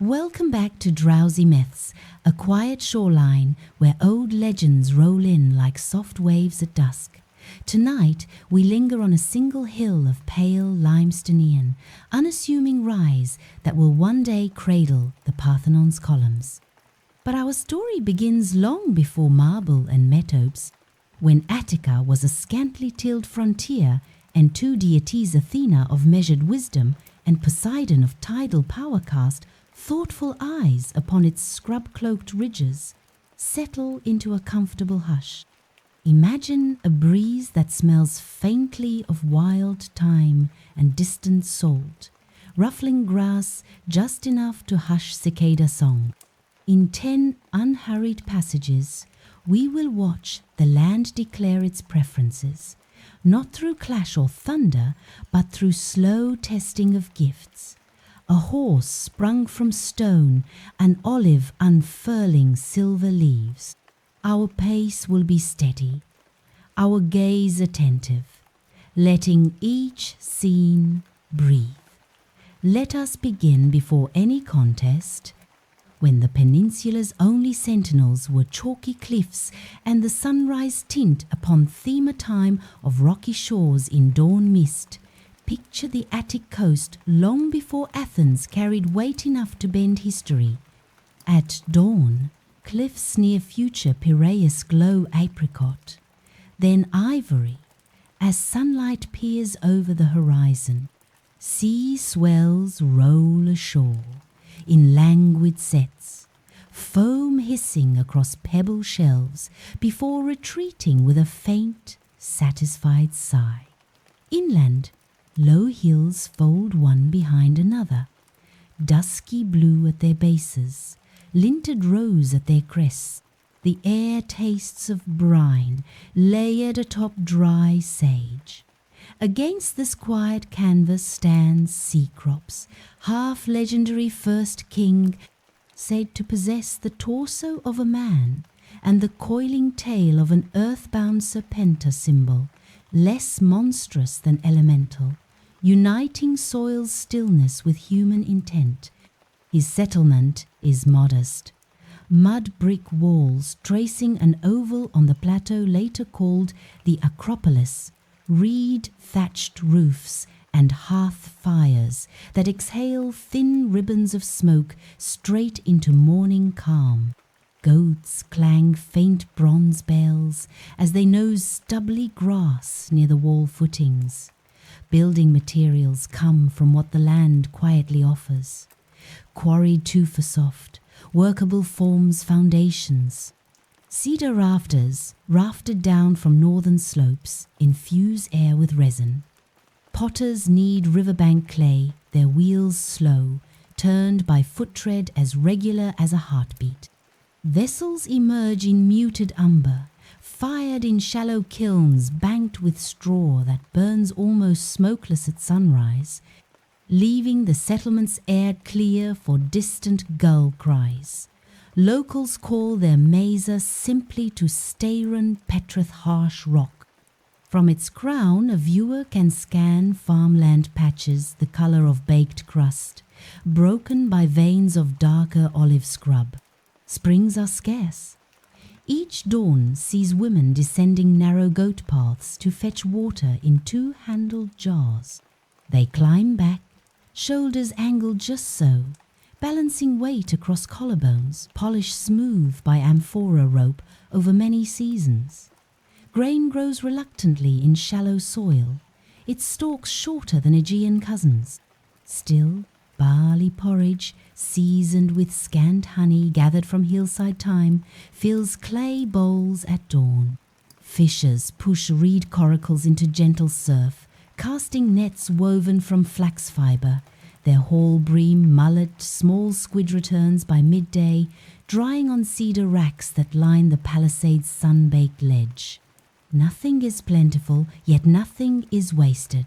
Welcome back to Drowsy Myths, a quiet shoreline where old legends roll in like soft waves at dusk. Tonight, we linger on a single hill of pale limestone, unassuming rise that will one day cradle the Parthenon's columns. But our story begins long before marble and metopes, when Attica was a scantily tilled frontier and two deities, Athena of measured wisdom and Poseidon of tidal power, cast thoughtful eyes upon its scrub-cloaked ridges, settle into a comfortable hush. Imagine a breeze that smells faintly of wild thyme and distant salt, ruffling grass just enough to hush cicada song. In 10 unhurried passages, we will watch the land declare its preferences, not through clash or thunder, but through slow testing of gifts. A horse sprung from stone, an olive unfurling silver leaves. Our pace will be steady, our gaze attentive, letting each scene breathe. Let us begin before any contest, when the peninsula's only sentinels were chalky cliffs and the sunrise tint upon thema time of rocky shores in dawn mist. Picture the Attic coast long before Athens carried weight enough to bend history. At dawn, cliffs near future Piraeus glow apricot, then ivory as sunlight peers over the horizon. Sea swells roll ashore in languid sets, foam hissing across pebble shelves before retreating with a faint, satisfied sigh. Inland, low hills fold one behind another, dusky blue at their bases, linted rose at their crests. The air tastes of brine, layered atop dry sage. Against this quiet canvas stands Cecrops, half-legendary first king, said to possess the torso of a man and the coiling tail of an earthbound serpenta symbol, less monstrous than elemental, uniting soil's stillness with human intent. His settlement is modest. Mud brick walls tracing an oval on the plateau later called the Acropolis, reed-thatched roofs and hearth fires that exhale thin ribbons of smoke straight into morning calm. Goats clang faint bronze bells as they nose stubbly grass near the wall footings. Building materials come from what the land quietly offers. Quarried tufa-soft, workable forms foundations. Cedar rafters, rafted down from northern slopes, infuse air with resin. Potters knead riverbank clay, their wheels slow, turned by foot tread as regular as a heartbeat. Vessels emerge in muted umber, fired in shallow kilns banked with straw that burns almost smokeless at sunrise, leaving the settlement's air clear for distant gull cries. Locals call their mesa simply to Steiron Petreth harsh rock. From its crown, a viewer can scan farmland patches the color of baked crust, broken by veins of darker olive scrub. Springs are scarce. Each dawn sees women descending narrow goat paths to fetch water in 2-handled jars. They climb back, shoulders angled just so, balancing weight across collarbones, polished smooth by amphora rope over many seasons. Grain grows reluctantly in shallow soil, its stalks shorter than Aegean cousins. Still, barley porridge, seasoned with scant honey gathered from hillside thyme, fills clay bowls at dawn. Fishers push reed coracles into gentle surf, casting nets woven from flax fibre. Their haul bream, mullet, small squid returns by midday, drying on cedar racks that line the palisade's sun-baked ledge. Nothing is plentiful, yet nothing is wasted.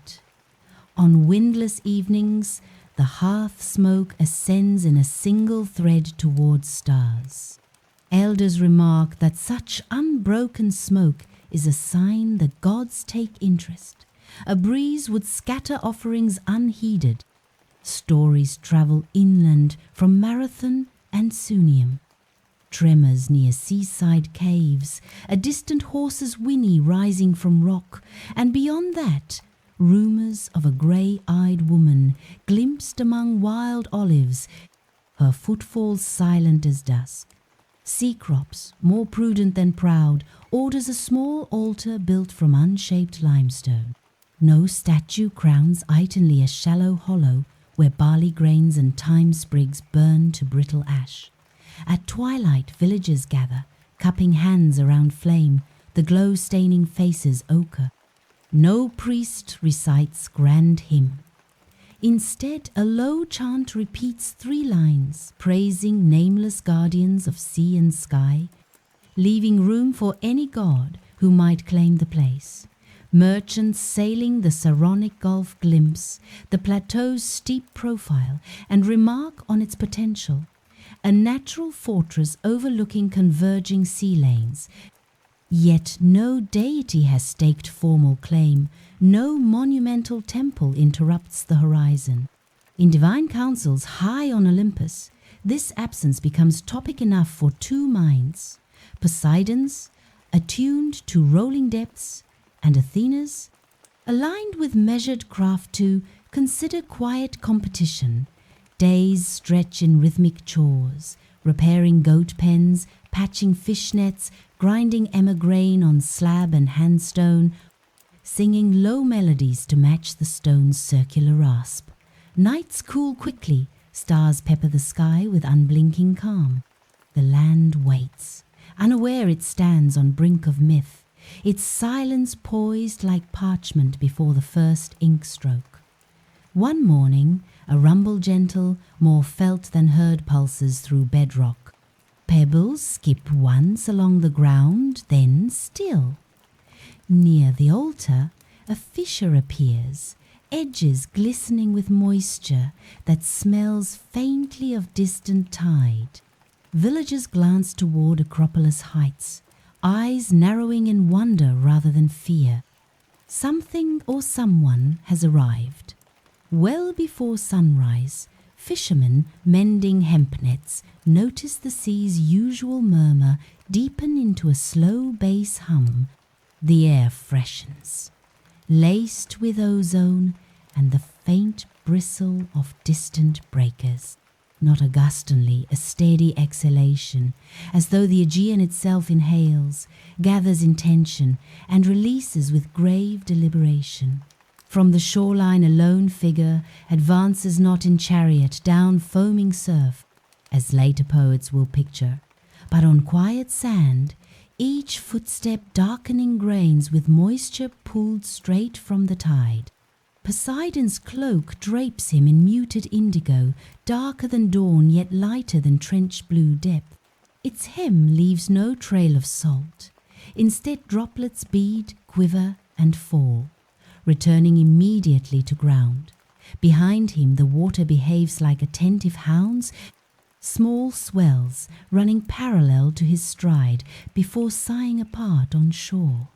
On windless evenings, the hearth smoke ascends in a single thread towards stars. Elders remark that such unbroken smoke is a sign the gods take interest. A breeze would scatter offerings unheeded. Stories travel inland from Marathon and Sunium. Tremors near seaside caves, a distant horse's whinny rising from rock, and beyond that, rumours of a grey-eyed woman glimpsed among wild olives, her footfalls silent as dusk. Cecrops, more prudent than proud, orders a small altar built from unshaped limestone. No statue crowns Itonly a shallow hollow where barley grains and thyme sprigs burn to brittle ash. At twilight villagers gather, cupping hands around flame, the glow-staining faces ochre. No priest recites grand hymn. Instead, a low chant repeats 3 lines, praising nameless guardians of sea and sky, leaving room for any god who might claim the place. Merchants sailing the Saronic Gulf glimpse the plateau's steep profile and remark on its potential. A natural fortress overlooking converging sea lanes. Yet no deity has staked formal claim, no monumental temple interrupts the horizon. In divine councils high on Olympus, this absence becomes topic enough for 2 minds. Poseidon's, attuned to rolling depths, and Athena's, aligned with measured craft to consider quiet competition. Days stretch in rhythmic chores, repairing goat pens, patching fish nets, grinding emmer grain on slab and handstone, singing low melodies to match the stone's circular rasp. Nights cool quickly, stars pepper the sky with unblinking calm. The land waits, unaware it stands on brink of myth, its silence poised like parchment before the first ink stroke. One morning, a rumble gentle, more felt than heard pulses through bedrock. Pebbles skip once along the ground, then still. Near the altar, a fissure appears, edges glistening with moisture that smells faintly of distant tide. Villagers glance toward Acropolis heights, eyes narrowing in wonder rather than fear. Something or someone has arrived. Well before sunrise, fishermen mending hemp nets notice the sea's usual murmur deepen into a slow bass hum. The air freshens, laced with ozone and the faint bristle of distant breakers. Not a gustonly, a steady exhalation, as though the Aegean itself inhales, gathers intention, and releases with grave deliberation. From the shoreline a lone figure advances not in chariot down foaming surf, as later poets will picture, but on quiet sand, each footstep darkening grains with moisture pulled straight from the tide. Poseidon's cloak drapes him in muted indigo, darker than dawn yet lighter than trench blue depth. Its hem leaves no trail of salt. Instead droplets bead, quiver, and fall, returning immediately to ground. Behind him the water behaves like attentive hounds, small swells running parallel to his stride before sighing apart on shore.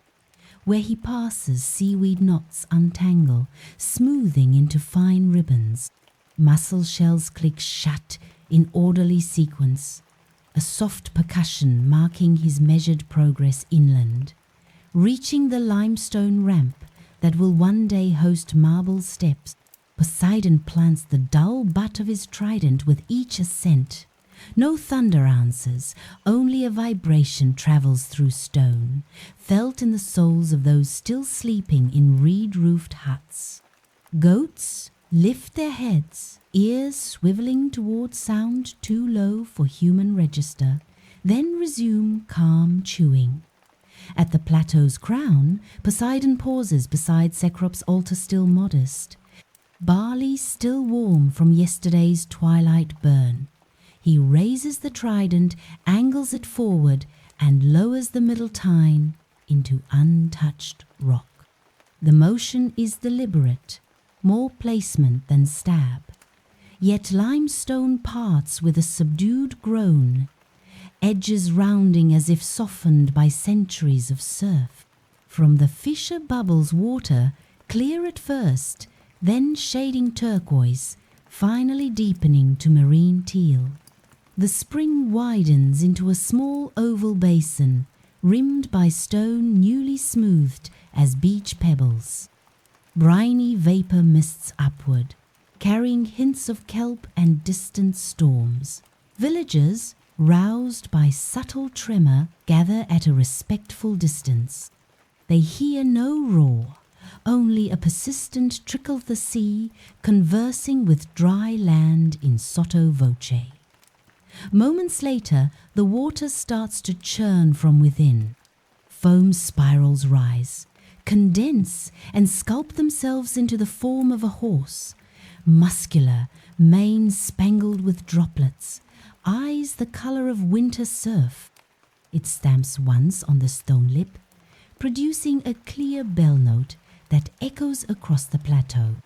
Where he passes, seaweed knots untangle, smoothing into fine ribbons. Mussel shells click shut in orderly sequence, a soft percussion marking his measured progress inland. Reaching the limestone ramp that will one day host marble steps, Poseidon plants the dull butt of his trident with each ascent. No thunder answers, only a vibration travels through stone, felt in the souls of those still sleeping in reed-roofed huts. Goats lift their heads, ears swiveling toward sound too low for human register, then resume calm chewing. At the plateau's crown, Poseidon pauses beside Cecrops' altar still modest. Barley still warm from yesterday's twilight burn. He raises the trident, angles it forward, and lowers the middle tine into untouched rock. The motion is deliberate, more placement than stab. Yet limestone parts with a subdued groan, edges rounding as if softened by centuries of surf. From the fissure bubbles water, clear at first, then shading turquoise, finally deepening to marine teal. The spring widens into a small oval basin, rimmed by stone newly smoothed as beach pebbles. Briny vapor mists upward, carrying hints of kelp and distant storms. Villagers, roused by subtle tremor, gather at a respectful distance. They hear no roar, only a persistent trickle of the sea conversing with dry land in sotto voce. Moments later, the water starts to churn from within. Foam spirals rise, condense, and sculpt themselves into the form of a horse, muscular, mane spangled with droplets, eyes the color of winter surf. It stamps once on the stone lip, producing a clear bell note that echoes across the plateau.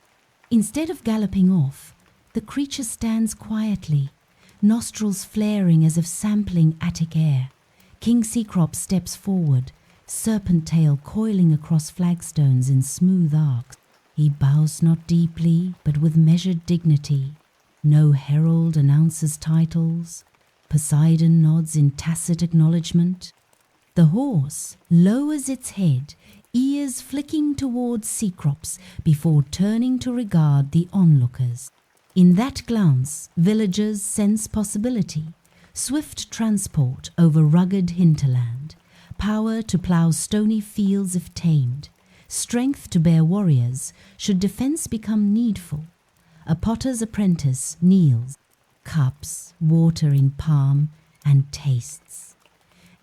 Instead of galloping off, the creature stands quietly, nostrils flaring as if sampling attic air. King Cecrops steps forward, serpent tail coiling across flagstones in smooth arcs. He bows not deeply, but with measured dignity. No herald announces titles. Poseidon nods in tacit acknowledgement. The horse lowers its head, ears flicking towards Cecrops before turning to regard the onlookers. In that glance, villagers sense possibility, swift transport over rugged hinterland, power to plough stony fields if tamed, strength to bear warriors should defense become needful. A potter's apprentice kneels, cups, water in palm, and tastes.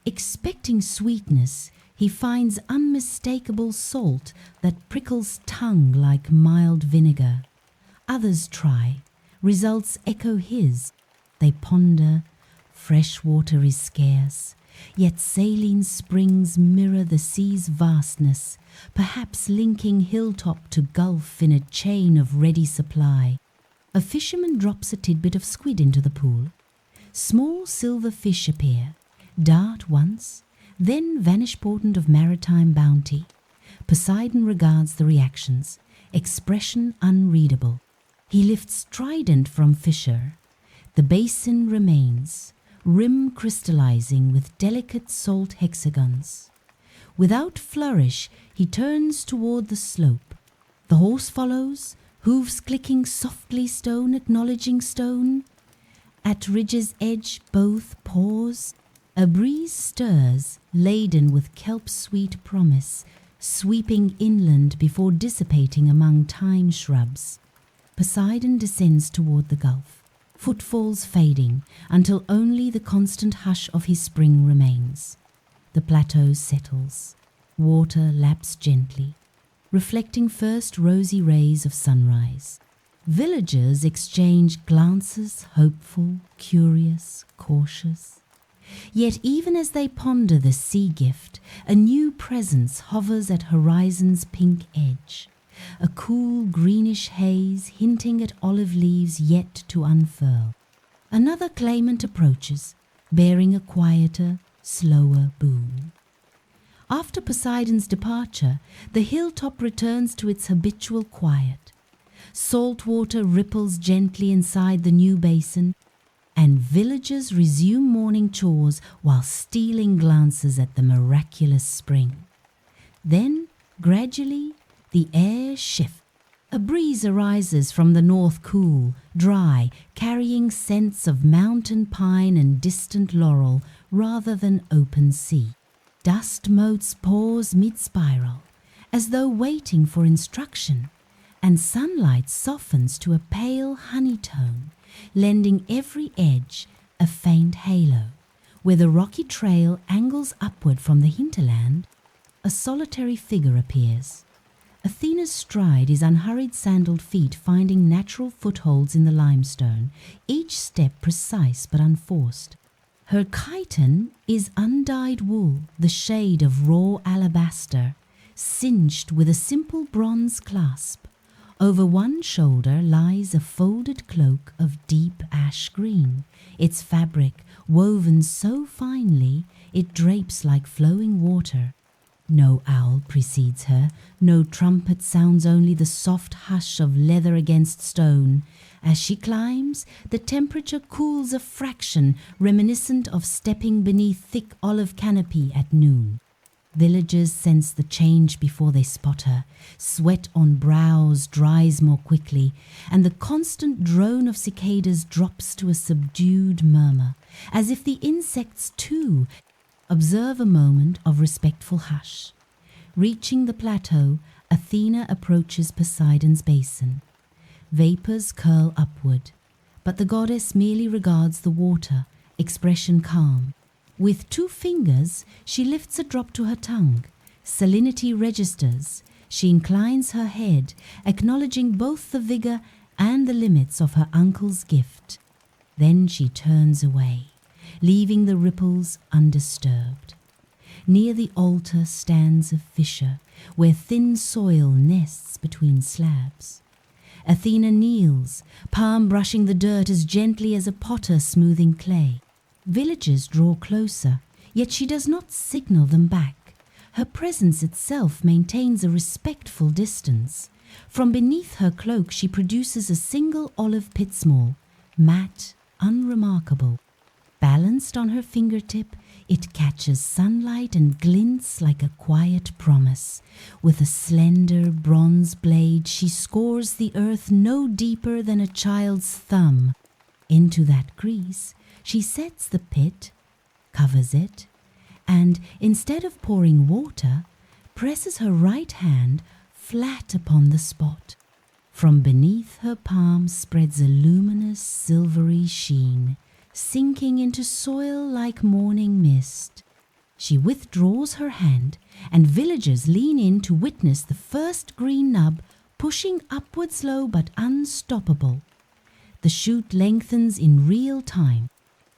Expecting sweetness, he finds unmistakable salt that prickles tongue like mild vinegar. Others try, results echo his. They ponder, fresh water is scarce, yet saline springs mirror the sea's vastness, perhaps linking hilltop to gulf in a chain of ready supply. A fisherman drops a tidbit of squid into the pool. Small silver fish appear, dart once, then vanish portent of maritime bounty. Poseidon regards the reactions, expression unreadable. He lifts trident from fissure. The basin remains, rim crystallizing with delicate salt hexagons. Without flourish, he turns toward the slope. The horse follows, hooves clicking softly, stone acknowledging stone. At ridge's edge both pause. A breeze stirs, laden with kelp's sweet promise, sweeping inland before dissipating among thyme shrubs. Poseidon descends toward the gulf, footfalls fading until only the constant hush of his spring remains. The plateau settles, water laps gently, reflecting first rosy rays of sunrise. Villagers exchange glances, hopeful, curious, cautious. Yet even as they ponder the sea gift, a new presence hovers at horizon's pink edge, a cool greenish haze hinting at olive leaves yet to unfurl. Another claimant approaches, bearing a quieter, slower boon. After Poseidon's departure, the hilltop returns to its habitual quiet. Salt water ripples gently inside the new basin, and villagers resume morning chores while stealing glances at the miraculous spring. Then, gradually, the air shifts. A breeze arises from the north, cool, dry, carrying scents of mountain pine and distant laurel rather than open sea. Dust motes pause mid-spiral, as though waiting for instruction, and sunlight softens to a pale honey tone, lending every edge a faint halo. Where the rocky trail angles upward from the hinterland, a solitary figure appears. Athena's stride is unhurried sandaled feet finding natural footholds in the limestone, each step precise but unforced. Her chiton is undyed wool, the shade of raw alabaster, cinched with a simple bronze clasp. Over one shoulder lies a folded cloak of deep ash green, its fabric woven so finely it drapes like flowing water. No owl precedes her, no trumpet sounds, only the soft hush of leather against stone, As she climbs, the temperature cools a fraction, reminiscent of stepping beneath thick olive canopy at noon. Villagers sense the change before they spot her. Sweat on brows dries more quickly, and the constant drone of cicadas drops to a subdued murmur, as if the insects too observe a moment of respectful hush. Reaching the plateau, Athena approaches Poseidon's basin. Vapors curl upward, but the goddess merely regards the water, expression calm. With 2 fingers, she lifts a drop to her tongue. Salinity registers. She inclines her head, acknowledging both the vigor and the limits of her uncle's gift. Then she turns away, leaving the ripples undisturbed. Near the altar stands a fissure, where thin soil nests between slabs. Athena kneels, palm brushing the dirt as gently as a potter smoothing clay. Villagers draw closer, yet she does not signal them back. Her presence itself maintains a respectful distance. From beneath her cloak she produces a single olive pitsmall, matte, unremarkable. Balanced on her fingertip, it catches sunlight and glints like a quiet promise. With a slender bronze blade she scores the earth no deeper than a child's thumb. Into that crease she sets the pit, covers it, and instead of pouring water, presses her right hand flat upon the spot. From beneath her palm spreads a luminous silvery sheen, sinking into soil like morning mist. She withdraws her hand, and villagers lean in to witness the first green nub pushing upward slow but unstoppable. The shoot lengthens in real time.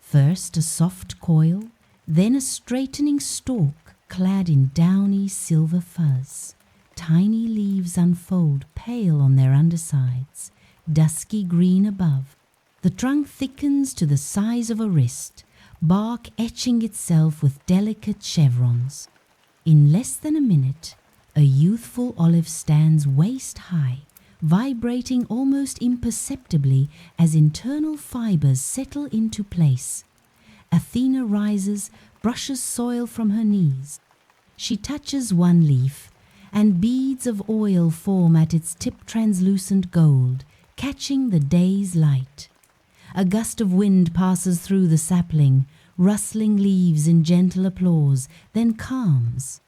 First a soft coil, then a straightening stalk clad in downy silver fuzz. Tiny leaves unfold pale on their undersides, dusky green above. The trunk thickens to the size of a wrist, bark etching itself with delicate chevrons. In less than a minute, a youthful olive stands waist high, vibrating almost imperceptibly as internal fibers settle into place. Athena rises, brushes soil from her knees. She touches one leaf, and beads of oil form at its tip translucent gold, catching the day's light. A gust of wind passes through the sapling, rustling leaves in gentle applause, then calms.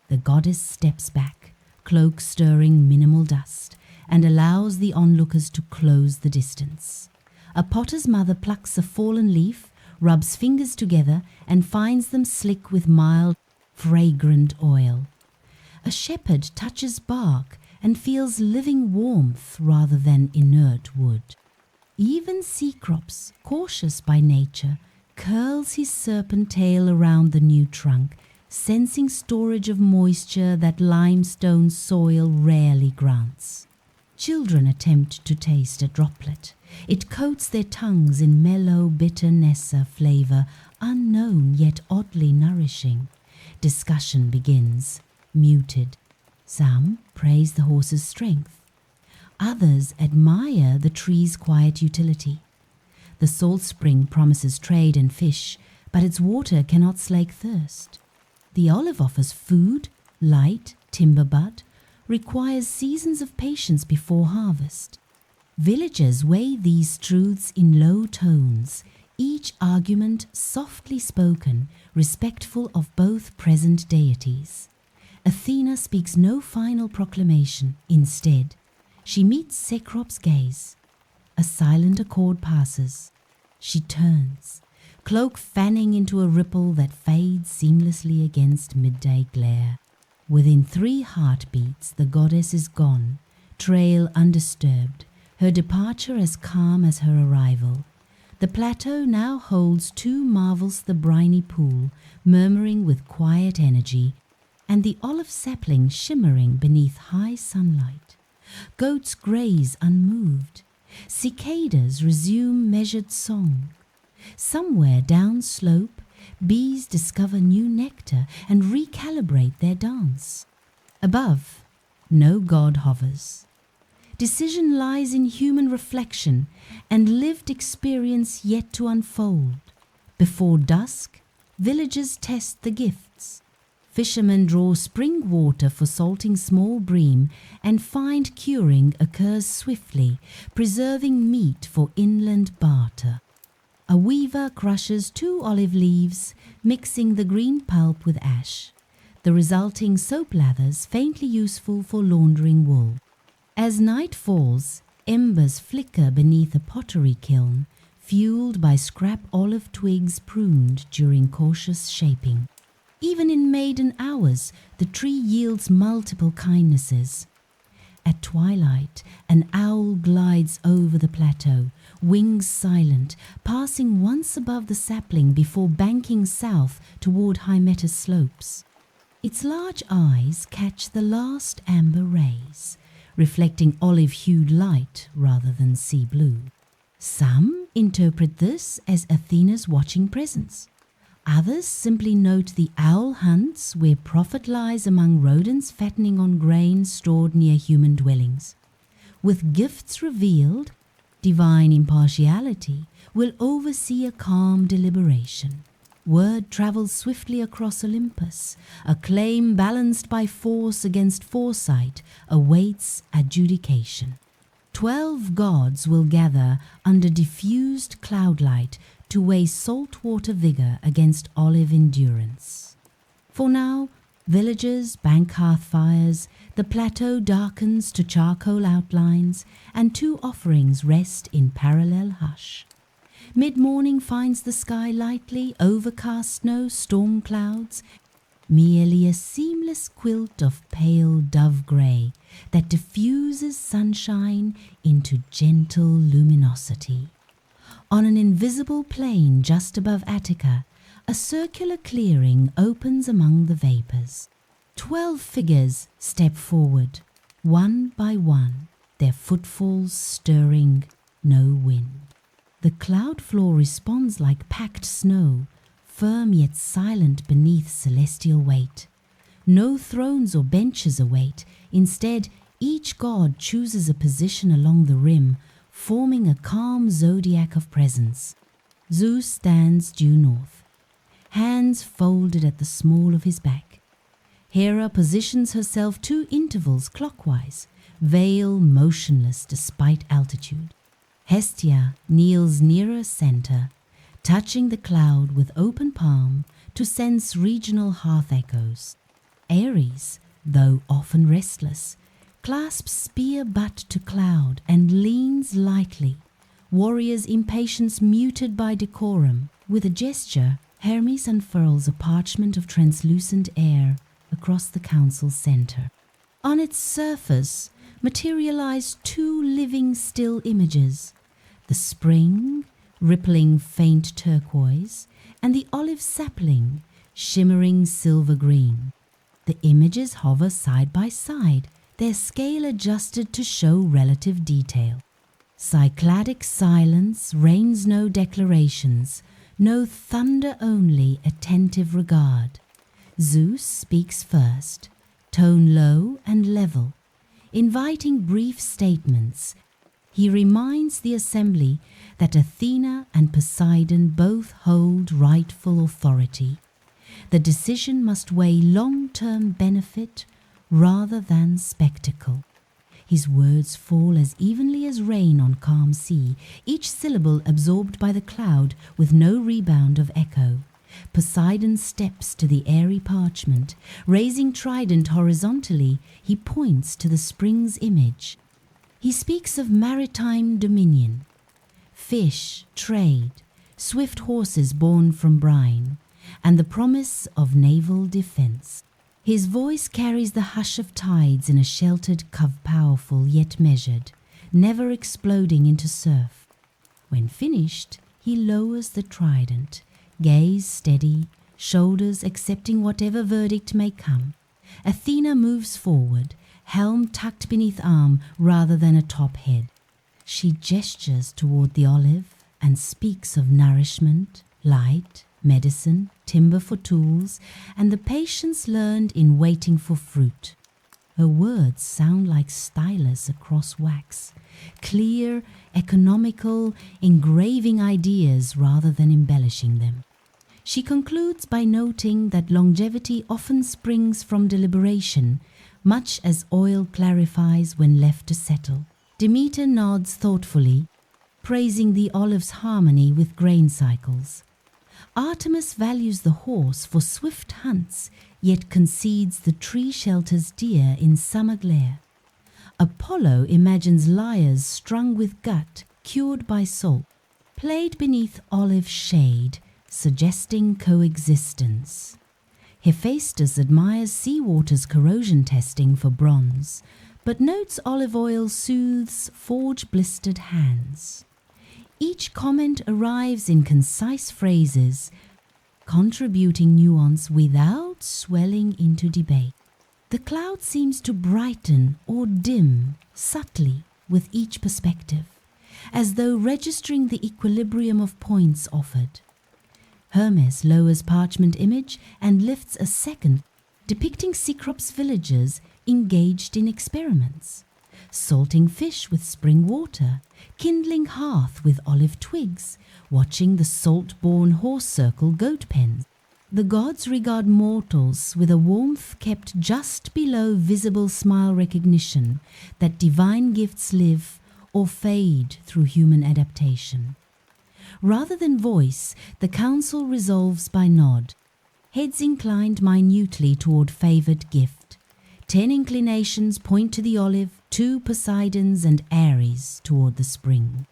The goddess steps back, cloak stirring minimal dust, and allows the onlookers to close the distance. A potter's mother plucks a fallen leaf, rubs fingers together, and finds them slick with mild, fragrant oil. A shepherd touches bark and feels living warmth rather than inert wood. Even Cecrops, cautious by nature, curls his serpent tail around the new trunk, sensing storage of moisture that limestone soil rarely grants. Children attempt to taste a droplet. It coats their tongues in mellow, bitter Nessa flavor, unknown yet oddly nourishing. Discussion begins, muted. Some praise the horse's strength. Others admire the tree's quiet utility. The salt spring promises trade and fish, but its water cannot slake thirst. The olive offers food, light, timber bud, requires seasons of patience before harvest. Villagers weigh these truths in low tones, each argument softly spoken, respectful of both present deities. Athena speaks no final proclamation. Instead, she meets Cecrops' gaze. A silent accord passes. She turns, cloak fanning into a ripple that fades seamlessly against midday glare. Within 3 heartbeats, the goddess is gone, trail undisturbed, her departure as calm as her arrival. The plateau now holds 2 marvels: the briny pool, murmuring with quiet energy, and the olive sapling shimmering beneath high sunlight. Goats graze unmoved. Cicadas resume measured song. Somewhere down slope, bees discover new nectar and recalibrate their dance. Above, no god hovers. Decision lies in human reflection and lived experience yet to unfold. Before dusk, villagers test the gifts. Fishermen draw spring water for salting small bream and find curing occurs swiftly, preserving meat for inland barter. A weaver crushes 2 olive leaves, mixing the green pulp with ash. The resulting soap lathers faintly useful for laundering wool. As night falls, embers flicker beneath a pottery kiln, fueled by scrap olive twigs pruned during cautious shaping. Even in maiden hours, the tree yields multiple kindnesses. At twilight, an owl glides over the plateau, wings silent, passing once above the sapling before banking south toward Hymettus slopes. Its large eyes catch the last amber rays, reflecting olive-hued light rather than sea blue. Some interpret this as Athena's watching presence. Others simply note the owl hunts where profit lies among rodents fattening on grain stored near human dwellings. With gifts revealed, divine impartiality will oversee a calm deliberation. Word travels swiftly across Olympus. A claim balanced by force against foresight awaits adjudication. 12 gods will gather under diffused cloudlight to weigh saltwater vigor against olive endurance. For now, villagers bank hearth fires, the plateau darkens to charcoal outlines, and 2 offerings rest in parallel hush. Mid-morning finds the sky lightly overcast, no storm clouds, merely a seamless quilt of pale dove grey that diffuses sunshine into gentle luminosity. On an invisible plain just above Attica, a circular clearing opens among the vapours. 12 figures step forward, one by one, their footfalls stirring no wind. The cloud floor responds like packed snow, firm yet silent beneath celestial weight. No thrones or benches await. Instead, each god chooses a position along the rim, forming a calm zodiac of presence. Zeus stands due north, hands folded at the small of his back. Hera positions herself 2 intervals clockwise, veil motionless despite altitude. Hestia kneels nearer center, touching the cloud with open palm to sense regional hearth echoes. Ares, though often restless, clasps spear butt to cloud and leans lightly, warrior's impatience muted by decorum. With a gesture, Hermes unfurls a parchment of translucent air across the council's center. On its surface materialize 2 living still images, the spring, rippling faint turquoise, and the olive sapling, shimmering silver green. The images hover side by side, their scale adjusted to show relative detail. Cycladic silence reigns, no declarations, no thunder, only attentive regard. Zeus speaks first, tone low and level, inviting brief statements. He reminds the assembly that Athena and Poseidon both hold rightful authority. The decision must weigh long-term benefit rather than spectacle. His words fall as evenly as rain on calm sea, each syllable absorbed by the cloud with no rebound of echo. Poseidon steps to the airy parchment. Raising trident horizontally, he points to the spring's image. He speaks of maritime dominion, fish, trade, swift horses born from brine, and the promise of naval defense. His voice carries the hush of tides in a sheltered cove, powerful yet measured, never exploding into surf. When finished, he lowers the trident, gaze steady, shoulders accepting whatever verdict may come. Athena moves forward, helm tucked beneath arm rather than atop head. She gestures toward the olive and speaks of nourishment, light, medicine, timber for tools, and the patience learned in waiting for fruit. Her words sound like stylus across wax, clear, economical, engraving ideas rather than embellishing them. She concludes by noting that longevity often springs from deliberation, much as oil clarifies when left to settle. Demeter nods thoughtfully, praising the olive's harmony with grain cycles. Artemis values the horse for swift hunts, yet concedes the tree shelters deer in summer glare. Apollo imagines lyres strung with gut, cured by salt, played beneath olive shade, suggesting coexistence. Hephaestus admires seawater's corrosion testing for bronze, but notes olive oil soothes forge-blistered hands. Each comment arrives in concise phrases, contributing nuance without swelling into debate. The cloud seems to brighten or dim subtly with each perspective, as though registering the equilibrium of points offered. Hermes lowers parchment image and lifts a second, depicting Cecrops villagers engaged in experiments, salting fish with spring water, kindling hearth with olive twigs, watching the salt-born horse circle goat pens. The gods regard mortals with a warmth kept just below visible smile recognition that divine gifts live or fade through human adaptation. Rather than voice, the council resolves by nod, heads inclined minutely toward favored gift. 10 inclinations point to the olive, 2 Poseidons and Ares toward the spring.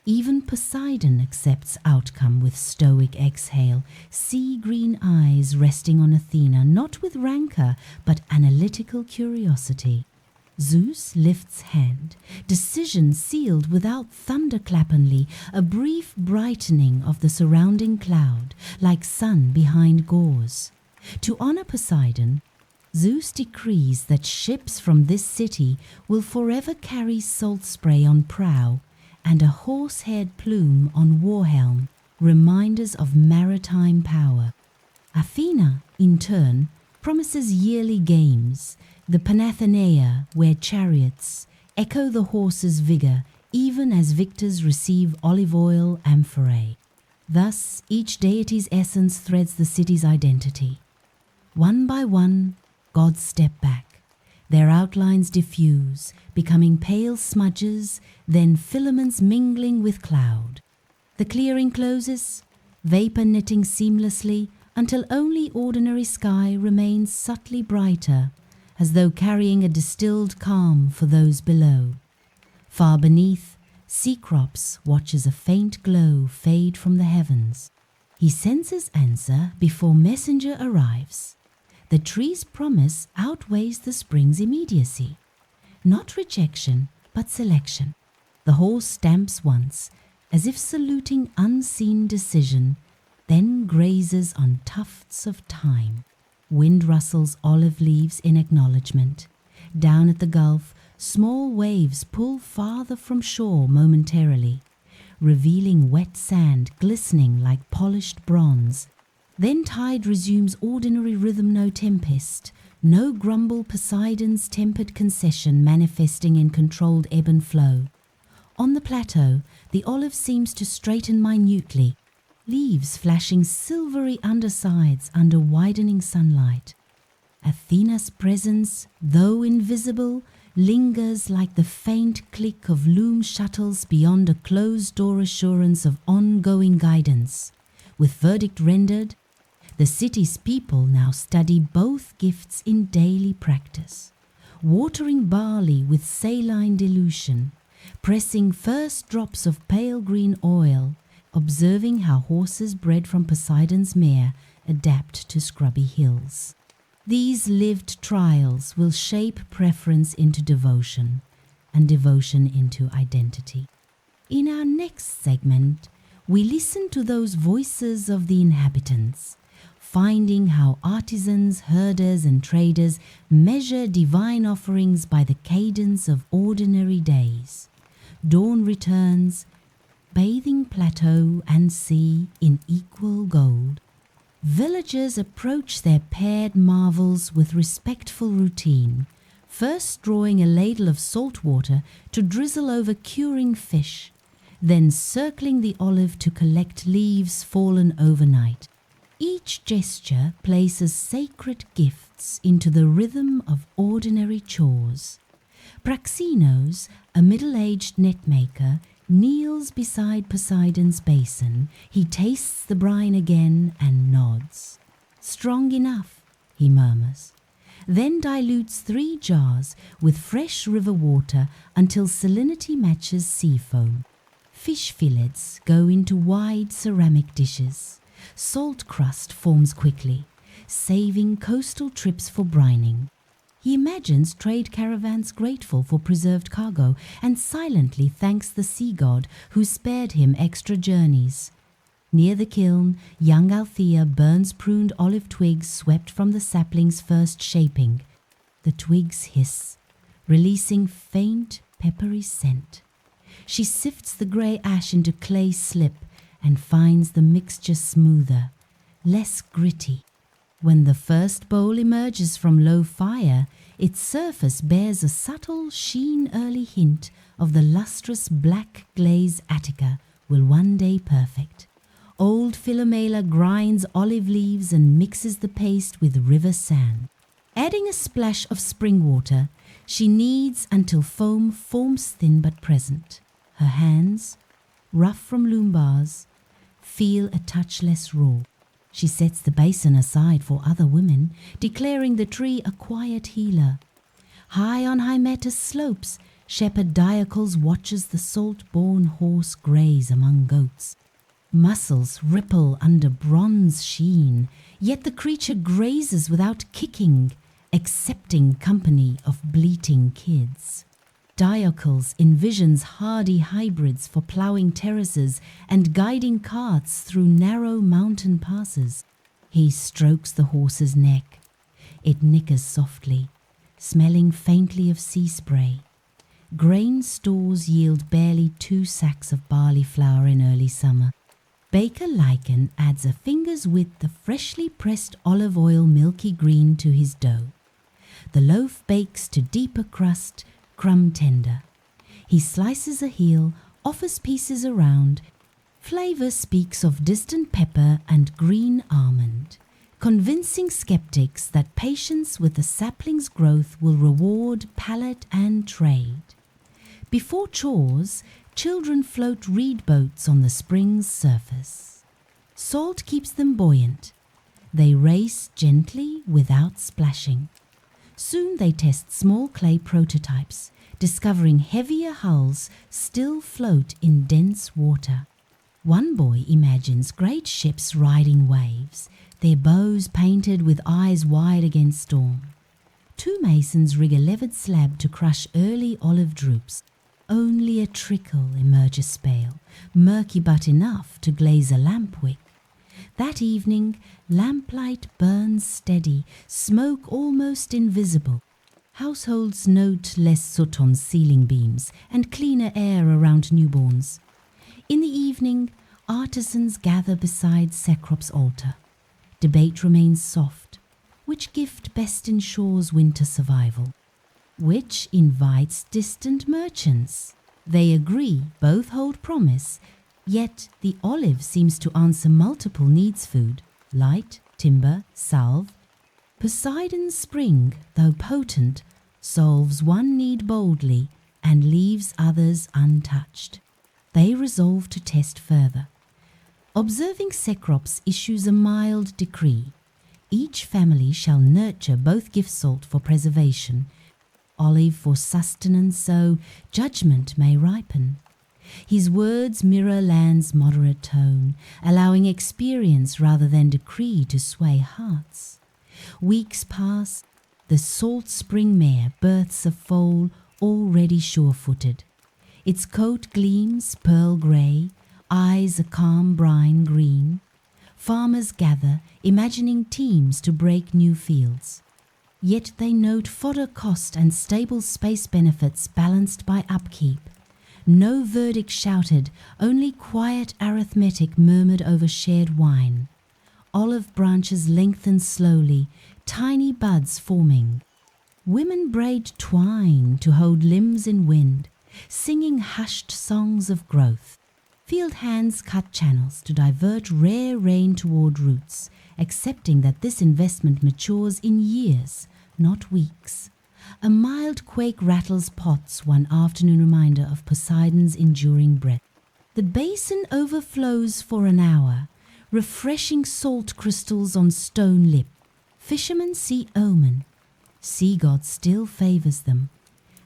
Even Poseidon accepts outcome with stoic exhale, sea-green eyes resting on Athena, not with rancor, but analytical curiosity. Zeus lifts hand, decision sealed without thunderclap only, a brief brightening of the surrounding cloud, like sun behind gauze. To honor Poseidon, Zeus decrees that ships from this city will forever carry salt spray on prow and a horse-haired plume on war-helm, reminders of maritime power. Athena, in turn, promises yearly games, the Panathenaea, where chariots echo the horse's vigor even as victors receive olive oil amphorae. Thus, each deity's essence threads the city's identity. One by one, gods step back. Their outlines diffuse, becoming pale smudges, then filaments mingling with cloud. The clearing closes, vapor knitting seamlessly, until only ordinary sky remains subtly brighter, as though carrying a distilled calm for those below. Far beneath, Cecrops watches a faint glow fade from the heavens. He senses answer before messenger arrives. The tree's promise outweighs the spring's immediacy. Not rejection, but selection. The horse stamps once, as if saluting unseen decision, then grazes on tufts of time. Wind rustles olive leaves in acknowledgement. Down at the gulf, small waves pull farther from shore momentarily, revealing wet sand glistening like polished bronze. Then tide resumes ordinary rhythm, no tempest, no grumble Poseidon's tempered concession manifesting in controlled ebb and flow. On the plateau, the olive seems to straighten minutely, leaves flashing silvery undersides under widening sunlight. Athena's presence, though invisible, lingers like the faint click of loom shuttles beyond a closed-door assurance of ongoing guidance. With verdict rendered, the city's people now study both gifts in daily practice, watering barley with saline dilution, pressing first drops of pale green oil, observing how horses bred from Poseidon's mare adapt to scrubby hills. These lived trials will shape preference into devotion, and devotion into identity. In our next segment, we listen to those voices of the inhabitants, finding how artisans, herders, and traders measure divine offerings by the cadence of ordinary days. Dawn returns, bathing plateau and sea in equal gold. Villagers approach their paired marvels with respectful routine, first drawing a ladle of salt water to drizzle over curing fish, then circling the olive to collect leaves fallen overnight. Each gesture places sacred gifts into the rhythm of ordinary chores. Praxinos, a middle-aged netmaker, kneels beside Poseidon's basin. He tastes the brine again and nods. "Strong enough," he murmurs, then dilutes 3 jars with fresh river water until salinity matches sea foam. Fish fillets go into wide ceramic dishes. Salt crust forms quickly, saving coastal trips for brining. He imagines trade caravans grateful for preserved cargo and silently thanks the sea god who spared him extra journeys. Near the kiln, young Althea burns pruned olive twigs swept from the sapling's first shaping. The twigs hiss, releasing faint, peppery scent. She sifts the grey ash into clay slip and finds the mixture smoother, less gritty. When the first bowl emerges from low fire, its surface bears a subtle sheen early hint of the lustrous black glaze Attica will one day perfect. Old Philomela grinds olive leaves and mixes the paste with river sand. Adding a splash of spring water, she kneads until foam forms thin but present. Her hands, rough from loom bars, feel a touch less raw. She sets the basin aside for other women, declaring the tree a quiet healer. High on Hymettus' slopes, shepherd Diocles watches the salt-born horse graze among goats. Muscles ripple under bronze sheen, yet the creature grazes without kicking, accepting company of bleating kids. Diocles envisions hardy hybrids for ploughing terraces and guiding carts through narrow mountain passes. He strokes the horse's neck. It nickers softly, smelling faintly of sea spray. Grain stores yield barely 2 sacks of barley flour in early summer. Baker Lichen adds a finger's width of freshly pressed olive oil milky green to his dough. The loaf bakes to deeper crust, crumb tender. He slices a heel, offers pieces around. Flavor speaks of distant pepper and green almond, convincing skeptics that patience with the sapling's growth will reward palate and trade. Before chores, children float reed boats on the spring's surface. Salt keeps them buoyant. They race gently without splashing. Soon they test small clay prototypes, discovering heavier hulls still float in dense water. One boy imagines great ships riding waves, their bows painted with eyes wide against storm. 2 masons rig a levered slab to crush early olive drupes. Only a trickle emerges spale, murky but enough to glaze a lamp wick. That evening, lamplight burns steady, smoke almost invisible. Households note less soot on ceiling beams and cleaner air around newborns. In the evening, artisans gather beside Cecrops' altar. Debate remains soft. Which gift best ensures winter survival? Which invites distant merchants? They agree, both hold promise. Yet the olive seems to answer multiple needs: food, light, timber, salve. Poseidon's spring, though potent, solves one need boldly and leaves others untouched. They resolve to test further. Observing Cecrops issues a mild decree. Each family shall nurture both gift salt for preservation, olive for sustenance, so judgment may ripen. His words mirror land's moderate tone, allowing experience rather than decree to sway hearts. Weeks pass. The salt spring mare births a foal already sure-footed. Its coat gleams pearl grey, eyes a calm brine green. Farmers gather, imagining teams to break new fields. Yet they note fodder cost and stable space benefits balanced by upkeep. No verdict shouted, only quiet arithmetic murmured over shared wine. Olive branches lengthen slowly, tiny buds forming. Women braid twine to hold limbs in wind, singing hushed songs of growth. Field hands cut channels to divert rare rain toward roots, accepting that this investment matures in years, not weeks. A mild quake rattles pots, one afternoon reminder of Poseidon's enduring breath. The basin overflows for an hour, refreshing salt crystals on stone lip. Fishermen see omen. Sea god still favors them.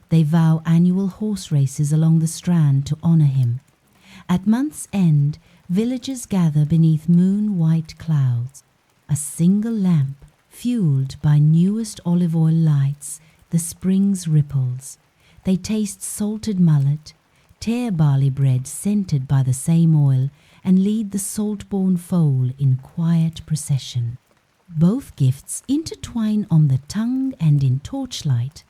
They vow annual horse races along the strand to honor him. At month's end, villagers gather beneath moon-white clouds. A single lamp, fueled by newest olive oil lights, the spring's ripples. They taste salted mullet, tear barley bread scented by the same oil, and lead the salt-borne foal in quiet procession. Both gifts intertwine on the tongue and in torchlight,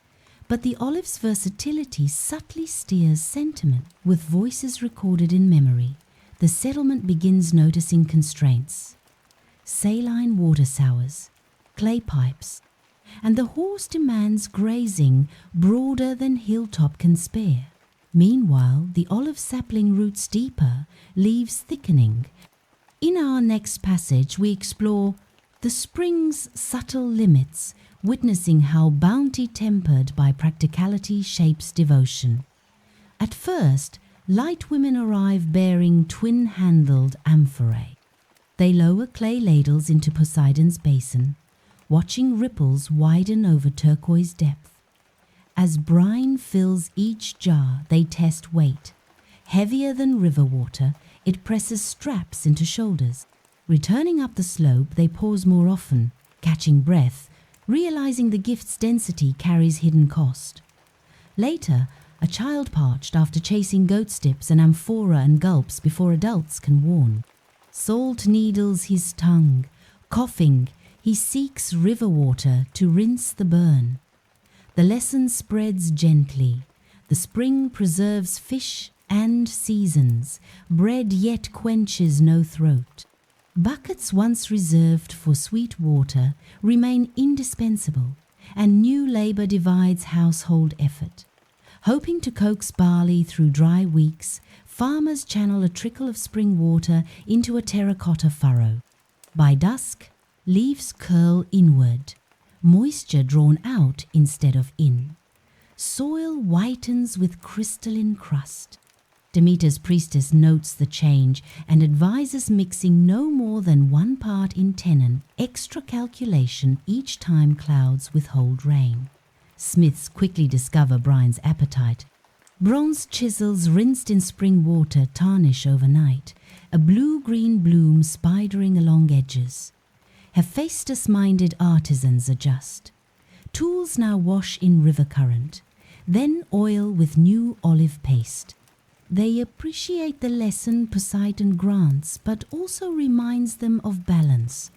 but the olive's versatility subtly steers sentiment. With voices recorded in memory, the settlement begins noticing constraints. Saline water sours, clay pipes, and the horse demands grazing broader than hilltop can spare. Meanwhile, the olive sapling roots deeper, leaves thickening. In our next passage, we explore the spring's subtle limits, witnessing how bounty tempered by practicality shapes devotion. At first, light women arrive bearing twin-handled amphorae. They lower clay ladles into Poseidon's basin, watching ripples widen over turquoise depth. As brine fills each jar, they test weight. Heavier than river water, it presses straps into shoulders. Returning up the slope, they pause more often, catching breath, realizing the gift's density carries hidden cost. Later, a child parched after chasing goat steps and amphora and gulps before adults can warn. Salt needles his tongue. Coughing, he seeks river water to rinse the burn. The lesson spreads gently. The spring preserves fish and seasons. Bread yet quenches no throat. Buckets once reserved for sweet water remain indispensable, and new labor divides household effort. Hoping to coax barley through dry weeks, farmers channel a trickle of spring water into a terracotta furrow. By dusk, leaves curl inward, moisture drawn out instead of in. Soil whitens with crystalline crust. Demeter's priestess notes the change and advises mixing no more than 1 part in tenon, extra calculation each time clouds withhold rain. Smiths quickly discover Brian's appetite. Bronze chisels rinsed in spring water tarnish overnight, a blue-green bloom spidering along edges. Hephaestus-minded artisans adjust. Tools now wash in river current, then oil with new olive paste. They appreciate the lesson Poseidon grants, but also reminds them of balance.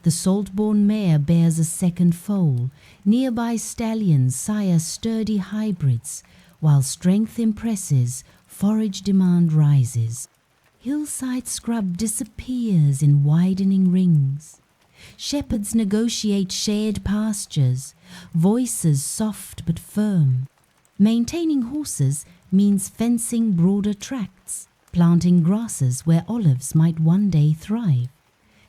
The salt-born mare bears a second foal. Nearby stallions sire sturdy hybrids. While strength impresses, forage demand rises. Hillside scrub disappears in widening rings. Shepherds negotiate shared pastures, voices soft but firm. Maintaining horses means fencing broader tracts, planting grasses where olives might one day thrive.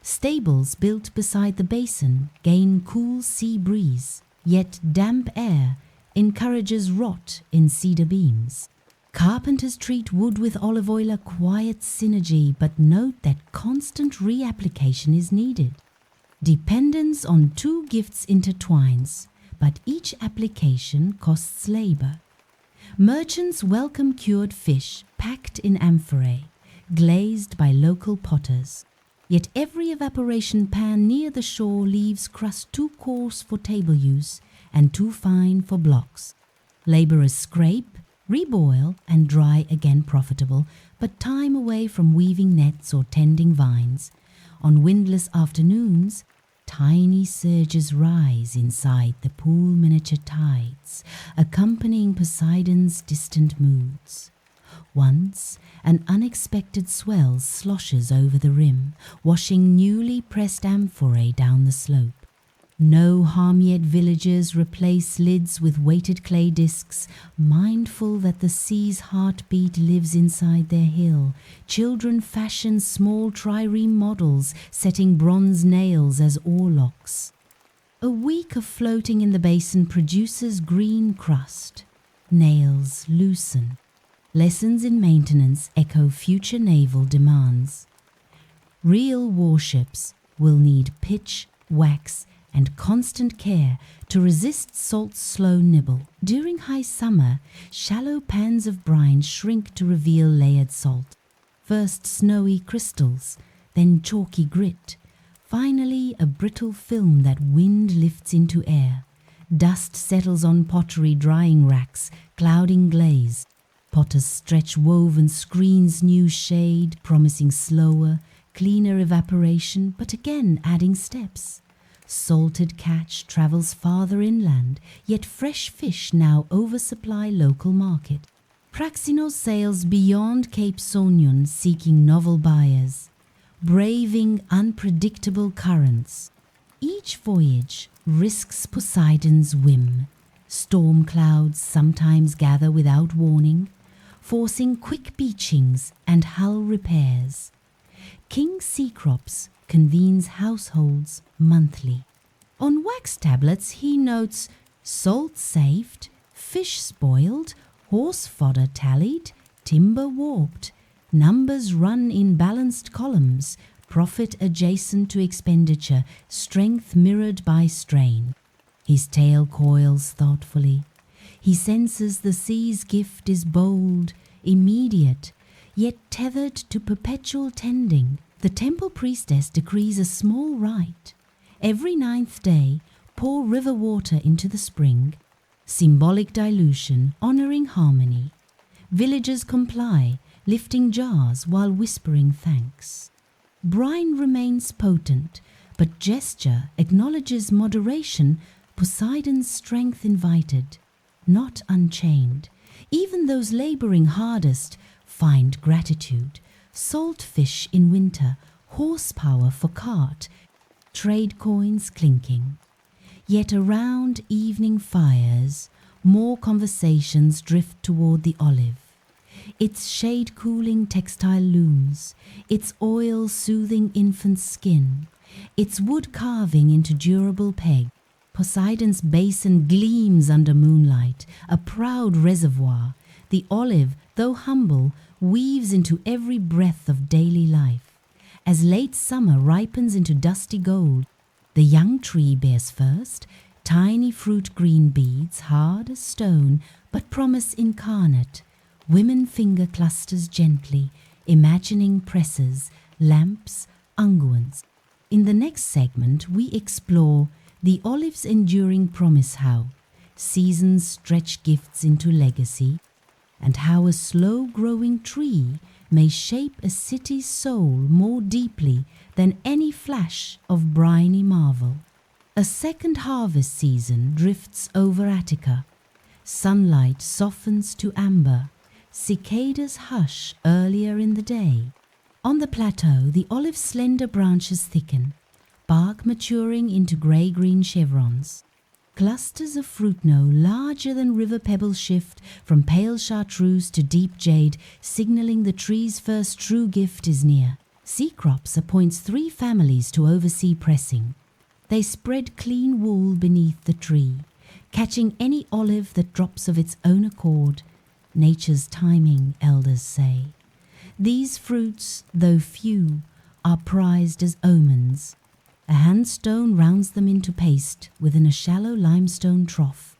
Stables built beside the basin gain cool sea breeze, yet damp air encourages rot in cedar beams. Carpenters treat wood with olive oil a quiet synergy, but note that constant reapplication is needed. Dependence on 2 gifts intertwines, but each application costs labor. Merchants welcome cured fish packed in amphorae, glazed by local potters. Yet every evaporation pan near the shore leaves crust too coarse for table use and too fine for blocks. Laborers scrape, reboil, and dry again profitable, but time away from weaving nets or tending vines. On windless afternoons, tiny surges rise inside the pool miniature tides, accompanying Poseidon's distant moods. Once, an unexpected swell sloshes over the rim, washing newly pressed amphorae down the slope. No harm yet villagers replace lids with weighted clay discs, mindful that the sea's heartbeat lives inside their hill. Children fashion small trireme models, setting bronze nails as oarlocks. A week of floating in the basin produces green crust. Nails loosen. Lessons in maintenance echo future naval demands. Real warships will need pitch, wax, and constant care to resist salt's slow nibble. During high summer, shallow pans of brine shrink to reveal layered salt. First snowy crystals, then chalky grit, finally a brittle film that wind lifts into air. Dust settles on pottery drying racks, clouding glaze. Potters stretch woven screens new shade, promising slower, cleaner evaporation, but again adding steps. Salted catch travels farther inland, yet fresh fish now oversupply local market. Praxinos sails beyond Cape Saunion seeking novel buyers, braving unpredictable currents. Each voyage risks Poseidon's whim. Storm clouds sometimes gather without warning, forcing quick beachings and hull repairs. King Cecrops convenes households monthly. On wax tablets he notes salt saved, fish spoiled, horse fodder tallied, timber warped, numbers run in balanced columns, profit adjacent to expenditure, strength mirrored by strain. His tail coils thoughtfully. He senses the sea's gift is bold, immediate, yet tethered to perpetual tending. The temple priestess decrees a small rite. Every 9th day, pour river water into the spring, symbolic dilution, honoring harmony. Villagers comply, lifting jars while whispering thanks. Brine remains potent, but gesture acknowledges moderation, Poseidon's strength invited, not unchained. Even those laboring hardest find gratitude. Salt fish in winter, horsepower for cart, trade coins clinking. Yet around evening fires, more conversations drift toward the olive. Its shade-cooling textile looms, its oil soothing infant skin, its wood carving into durable peg. Poseidon's basin gleams under moonlight, a proud reservoir. The olive, though humble, weaves into every breath of daily life. As late summer ripens into dusty gold, the young tree bears first, tiny fruit green beads, hard as stone, but promise incarnate. Women finger clusters gently, imagining presses, lamps, unguents. In the next segment, we explore the olive's enduring promise, how seasons stretch gifts into legacy, and how a slow-growing tree may shape a city's soul more deeply than any flash of briny marvel. A second harvest season drifts over Attica. Sunlight softens to amber. Cicadas hush earlier in the day. On the plateau, the olive's slender branches thicken, bark maturing into grey-green chevrons. Clusters of fruit snow larger than river pebbles shift from pale chartreuse to deep jade, signaling the tree's first true gift is near. Cecrops appoints 3 families to oversee pressing. They spread clean wool beneath the tree, catching any olive that drops of its own accord. Nature's timing, elders say. These fruits, though few, are prized as omens. A handstone rounds them into paste within a shallow limestone trough.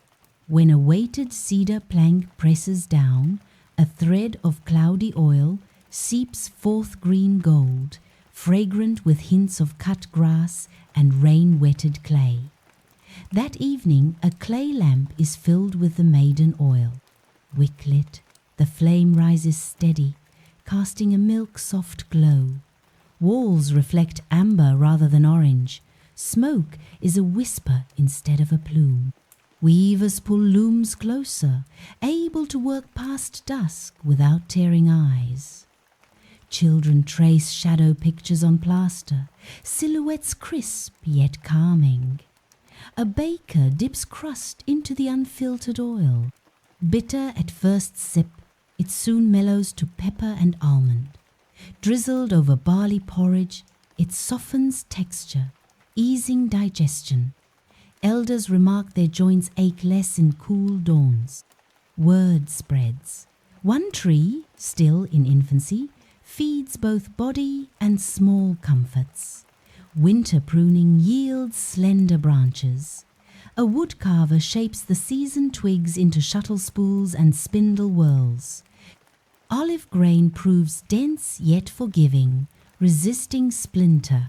When a weighted cedar plank presses down, a thread of cloudy oil seeps forth green gold, fragrant with hints of cut grass and rain-wetted clay. That evening, a clay lamp is filled with the maiden oil. Wick lit, the flame rises steady, casting a milk-soft glow. Walls reflect amber rather than orange. Smoke is a whisper instead of a plume. Weavers pull looms closer, able to work past dusk without tearing eyes. Children trace shadow pictures on plaster, silhouettes crisp yet calming. A baker dips crust into the unfiltered oil. Bitter at first sip, it soon mellows to pepper and almond. Drizzled over barley porridge, it softens texture, easing digestion. Elders remark their joints ache less in cool dawns. Word spreads. One tree, still in infancy, feeds both body and small comforts. Winter pruning yields slender branches. A woodcarver shapes the seasoned twigs into shuttle spools and spindle whorls. Olive grain proves dense yet forgiving, resisting splinter.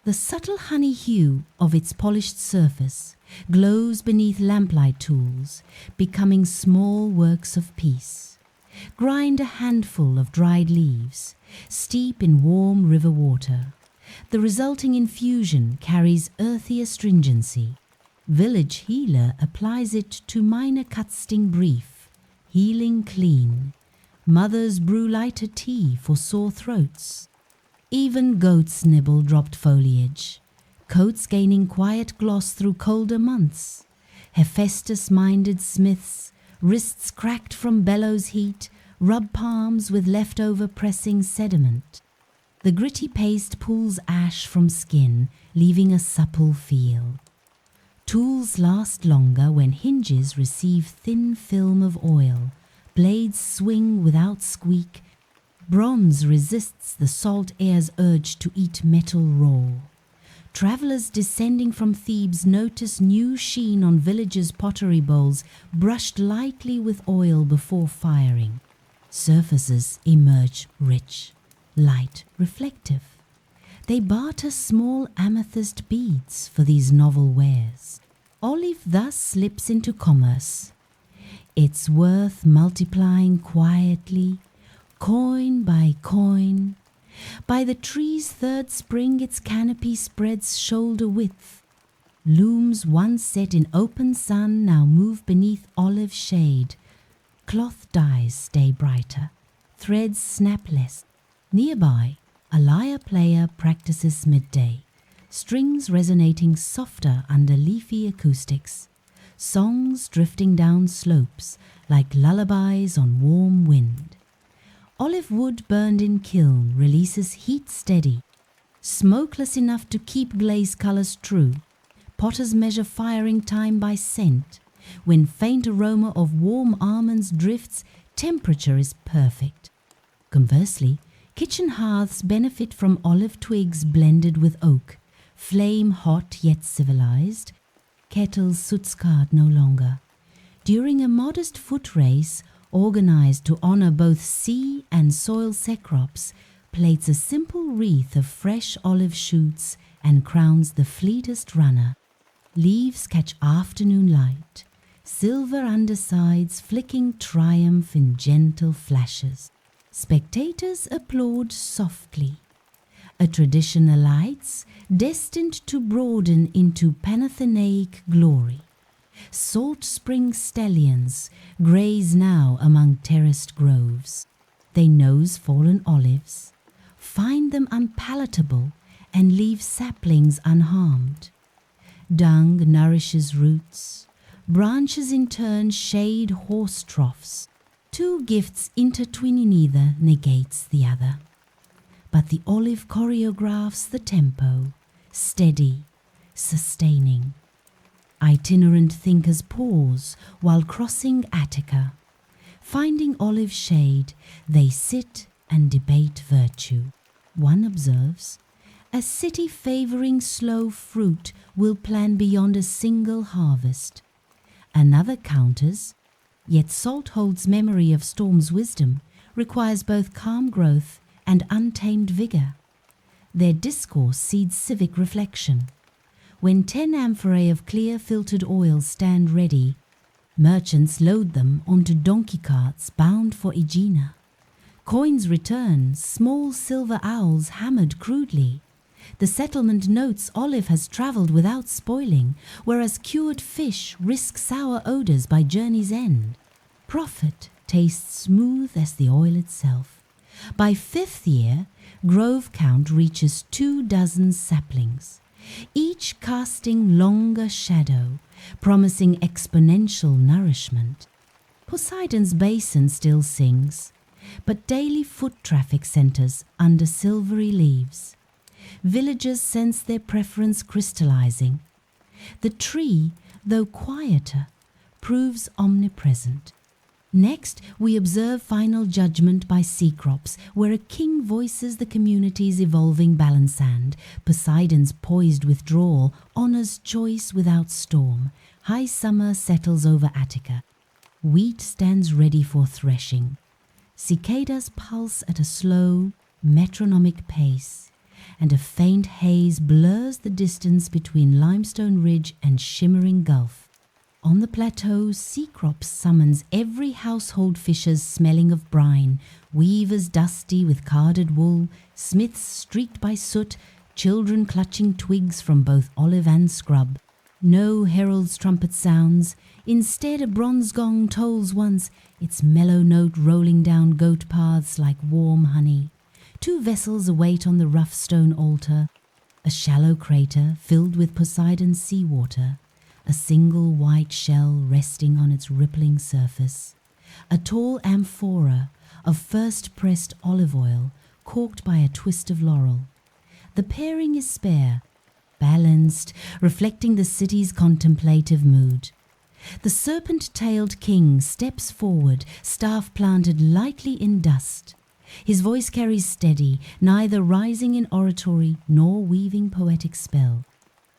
The subtle honey hue of its polished surface glows beneath lamplight tools, becoming small works of peace. Grind a handful of dried leaves, steep in warm river water. The resulting infusion carries earthy astringency. Village healer applies it to minor cuts sting brief, healing clean. Mothers brew lighter tea for sore throats. Even goats nibble dropped foliage, coats gaining quiet gloss through colder months. Hephaestus-minded smiths, wrists cracked from bellows heat, rub palms with leftover pressing sediment. The gritty paste pulls ash from skin, leaving a supple feel. Tools last longer when hinges receive thin film of oil, blades swing without squeak. Bronze resists the salt air's urge to eat metal raw. Travelers descending from Thebes notice new sheen on villagers' pottery bowls brushed lightly with oil before firing. Surfaces emerge rich, light, reflective. They barter small amethyst beads for these novel wares. Olive thus slips into commerce, its worth multiplying quietly, coin by coin. By the tree's third spring its canopy spreads shoulder width. Looms once set in open sun now move beneath olive shade. Cloth dyes stay brighter, threads snap less. Nearby, a lyre player practices midday, strings resonating softer under leafy acoustics. Songs drifting down slopes like lullabies on warm wind. Olive wood burned in kiln releases heat steady, smokeless enough to keep glaze colors true. Potters measure firing time by scent. When faint aroma of warm almonds drifts, temperature is perfect. Conversely, kitchen hearths benefit from olive twigs blended with oak, flame hot yet civilized. Kettles soot-scarred no longer. During a modest foot race, organized to honor both sea and soil Cecrops, plaits a simple wreath of fresh olive shoots and crowns the fleetest runner. Leaves catch afternoon light, silver undersides flicking triumph in gentle flashes. Spectators applaud softly. A tradition alights, destined to broaden into Panathenaic glory. Salt spring stallions graze now among terraced groves. They nose fallen olives, find them unpalatable, and leave saplings unharmed. Dung nourishes roots. Branches in turn shade horse troughs. Two gifts intertwining neither negates the other. But the olive choreographs the tempo, steady, sustaining. Itinerant thinkers pause while crossing Attica. Finding olive shade, they sit and debate virtue. One observes, a city favoring slow fruit will plan beyond a single harvest. Another counters, yet salt holds memory of storm's wisdom, requires both calm growth and untamed vigor. Their discourse seeds civic reflection. When 10 amphorae of clear filtered oil stand ready, merchants load them onto donkey carts bound for Aegina. Coins return, small silver owls hammered crudely. The settlement notes olive has traveled without spoiling, whereas cured fish risk sour odors by journey's end. Profit tastes smooth as the oil itself. By 5th year, grove count reaches 24 saplings. Each casting longer shadow, promising exponential nourishment. Poseidon's basin still sings, but daily foot traffic centers under silvery leaves. Villagers sense their preference crystallizing. The tree, though quieter, proves omnipresent. Next, we observe final judgment by Cecrops, where a king voices the community's evolving balance and Poseidon's poised withdrawal honors choice without storm. High summer settles over Attica. Wheat stands ready for threshing. Cicadas pulse at a slow, metronomic pace, and a faint haze blurs the distance between limestone ridge and shimmering gulf. On the plateau, Cecrops summons every household fisher's smelling of brine, weavers dusty with carded wool, smiths streaked by soot, children clutching twigs from both olive and scrub. No herald's trumpet sounds. Instead, a bronze gong tolls once, its mellow note rolling down goat paths like warm honey. 2 vessels await on the rough stone altar. A shallow crater filled with Poseidon's seawater. A single white shell resting on its rippling surface. A tall amphora of first-pressed olive oil corked by a twist of laurel. The pairing is spare, balanced, reflecting the city's contemplative mood. The serpent-tailed king steps forward, staff planted lightly in dust. His voice carries steady, neither rising in oratory nor weaving poetic spell.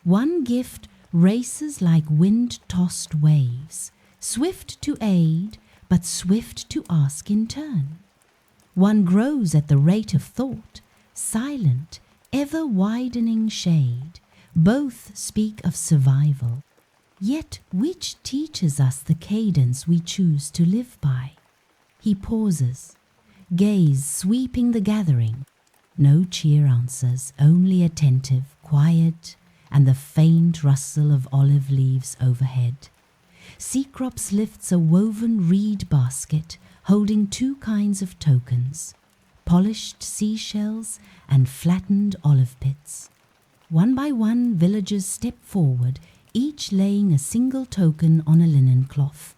One gift races like wind-tossed waves, swift to aid, but swift to ask in turn. One grows at the rate of thought, silent, ever-widening shade. Both speak of survival. Yet which teaches us the cadence we choose to live by? He pauses, gaze sweeping the gathering. No cheer answers, only attentive, quiet, and the faint rustle of olive leaves overhead. Cecrops lifts a woven reed basket holding 2 kinds of tokens, polished seashells and flattened olive pits. One by one, villagers step forward, each laying a single token on a linen cloth.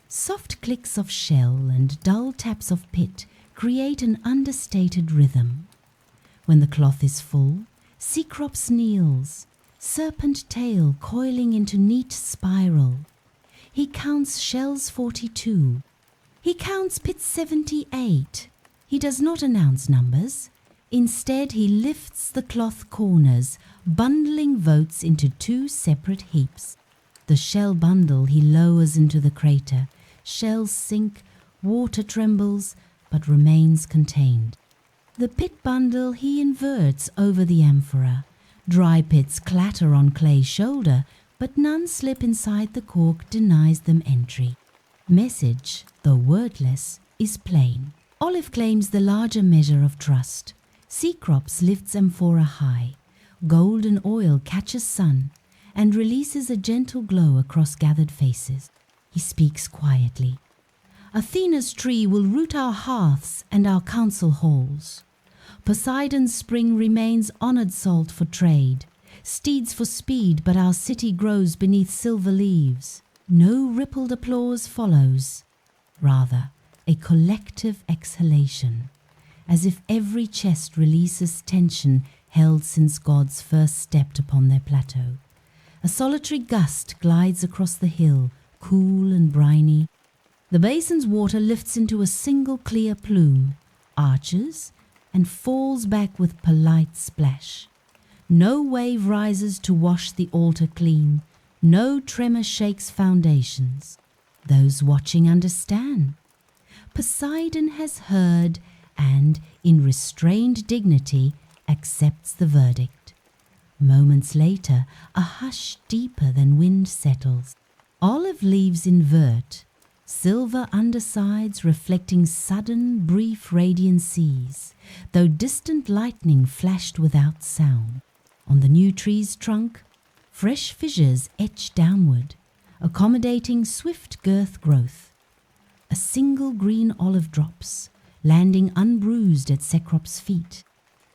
Soft clicks of shell and dull taps of pit create an understated rhythm. When the cloth is full, Cecrops kneels, serpent tail coiling into neat spiral. He counts shells 42. He counts pits 78. He does not announce numbers. Instead, he lifts the cloth corners, bundling votes into 2 separate heaps. The shell bundle he lowers into the crater. Shells sink, water trembles, but remains contained. The pit bundle he inverts over the amphora. Dry pits clatter on clay's shoulder, but none slip inside the cork denies them entry. Message, though wordless, is plain. Olive claims the larger measure of trust. Cecrops lifts amphora high. Golden oil catches sun and releases a gentle glow across gathered faces. He speaks quietly. Athena's tree will root our hearths and our council halls. Poseidon's spring remains honored salt for trade. Steeds for speed, but our city grows beneath silver leaves. No rippled applause follows. Rather, a collective exhalation, as if every chest releases tension held since gods first stepped upon their plateau. A solitary gust glides across the hill, cool and briny. The basin's water lifts into a single clear plume, arches, and falls back with polite splash. No wave rises to wash the altar clean. No tremor shakes foundations. Those watching understand. Poseidon has heard and, in restrained dignity, accepts the verdict. Moments later, a hush deeper than wind settles. Olive leaves invert, silver undersides reflecting sudden, brief radiancies, though distant lightning flashed without sound. On the new tree's trunk, fresh fissures etch downward, accommodating swift girth growth. A single green olive drops, landing unbruised at Cecrops' feet.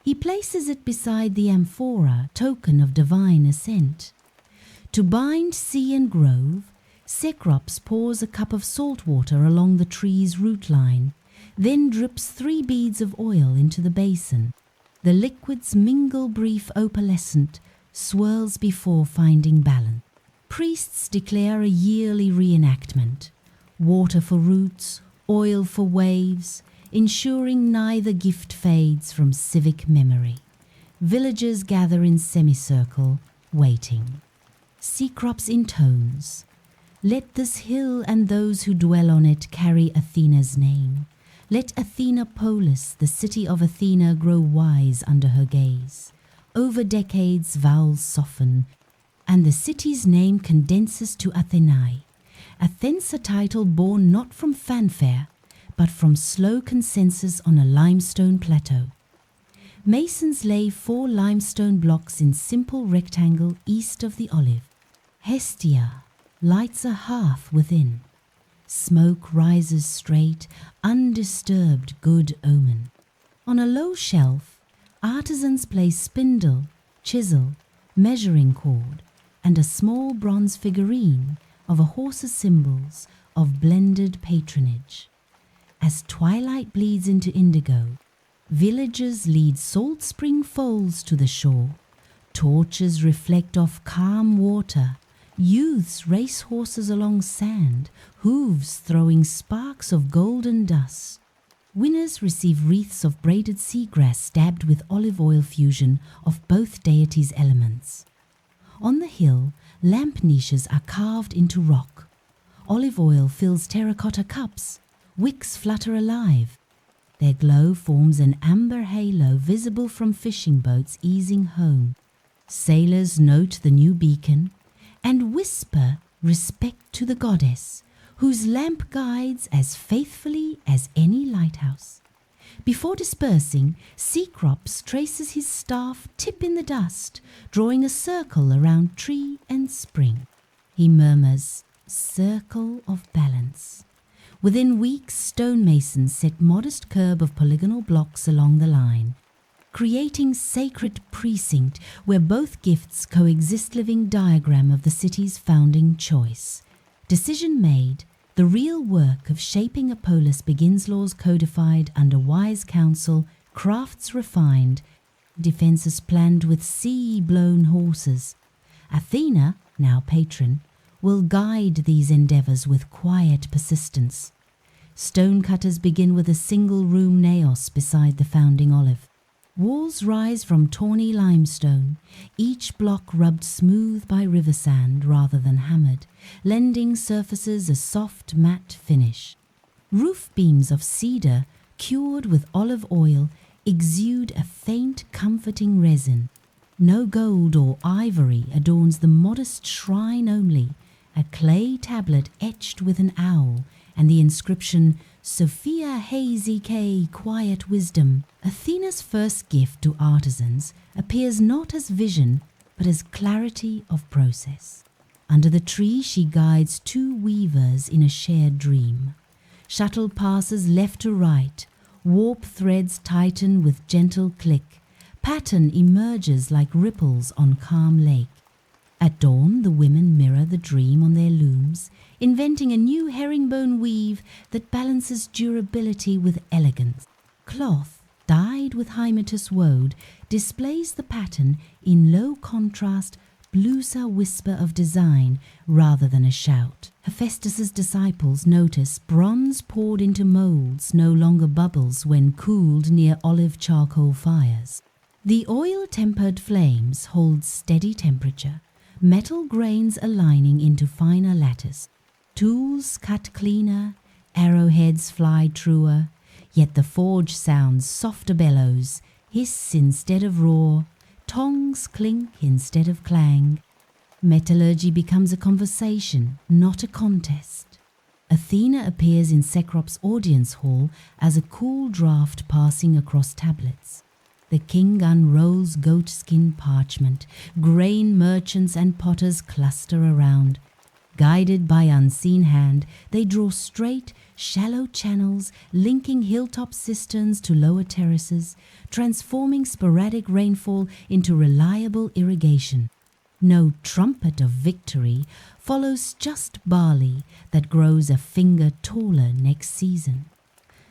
He places it beside the amphora, token of divine ascent. To bind sea and grove, Cecrops pours a cup of salt water along the tree's root line, then drips 3 beads of oil into the basin. The liquids mingle brief opalescent, swirls before finding balance. Priests declare a yearly reenactment, water for roots, oil for waves, ensuring neither gift fades from civic memory. Villagers gather in semicircle, waiting. Cecrops intones, "Let this hill and those who dwell on it carry Athena's name. Let Athenopolis, the city of Athena, grow wise under her gaze. Over decades vowels soften, and the city's name condenses to Athenae, a thence a title born not from fanfare, but from slow consensus on a limestone plateau. Masons lay 4 limestone blocks in simple rectangle east of the olive. Hestia lights a hearth within. Smoke rises straight, undisturbed, good omen. On a low shelf, artisans place spindle, chisel, measuring cord, and a small bronze figurine of a horse's symbols of blended patronage. As twilight bleeds into indigo, villagers lead salt spring foals to the shore. Torches reflect off calm water. Youths race horses along sand, hooves throwing sparks of golden dust. Winners receive wreaths of braided seagrass dabbed with olive oil fusion of both deities' elements. On the hill, lamp niches are carved into rock. Olive oil fills terracotta cups. Wicks flutter alive. Their glow forms an amber halo visible from fishing boats easing home. Sailors note the new beacon and whisper respect to the goddess, whose lamp guides as faithfully as any lighthouse. Before dispersing, Cecrops traces his staff tip in the dust, drawing a circle around tree and spring. He murmurs, "Circle of balance." Within weeks, stonemasons set modest curb of polygonal blocks along the line, creating sacred precinct where both gifts coexist. Living diagram of the city's founding choice. Decision made, the real work of shaping a polis begins. Laws codified under wise counsel, crafts refined, defenses planned with sea-blown horses. Athena, now patron, will guide these endeavors with quiet persistence. Stonecutters begin with a single-room naos beside the founding olive. Walls rise from tawny limestone, each block rubbed smooth by river sand rather than hammered, lending surfaces a soft matte finish. Roof beams of cedar, cured with olive oil, exude a faint, comforting resin. No gold or ivory adorns the modest shrine only, a clay tablet etched with an owl, and the inscription, "Sophia Hazy K, Quiet Wisdom." Athena's first gift to artisans appears not as vision, but as clarity of process. Under the tree she guides 2 weavers in a shared dream. Shuttle passes left to right, warp threads tighten with gentle click, pattern emerges like ripples on calm lake. At dawn, the women mirror the dream on their looms, inventing a new herringbone weave that balances durability with elegance. Cloth, dyed with hymettus woad, displays the pattern in low contrast, blusa whisper of design rather than a shout. Hephaestus's disciples notice bronze poured into molds no longer bubbles when cooled near olive charcoal fires. The oil-tempered flames hold steady temperature, metal grains aligning into finer lattice. Tools cut cleaner, arrowheads fly truer, yet the forge sounds softer bellows, hiss instead of roar, tongs clink instead of clang. Metallurgy becomes a conversation, not a contest. Athena appears in Cecrops' audience hall as a cool draft passing across tablets. The king unrolls goatskin parchment. Grain merchants and potters cluster around. Guided by unseen hand, they draw straight, shallow channels, linking hilltop cisterns to lower terraces, transforming sporadic rainfall into reliable irrigation. No trumpet of victory follows just barley that grows a finger taller next season.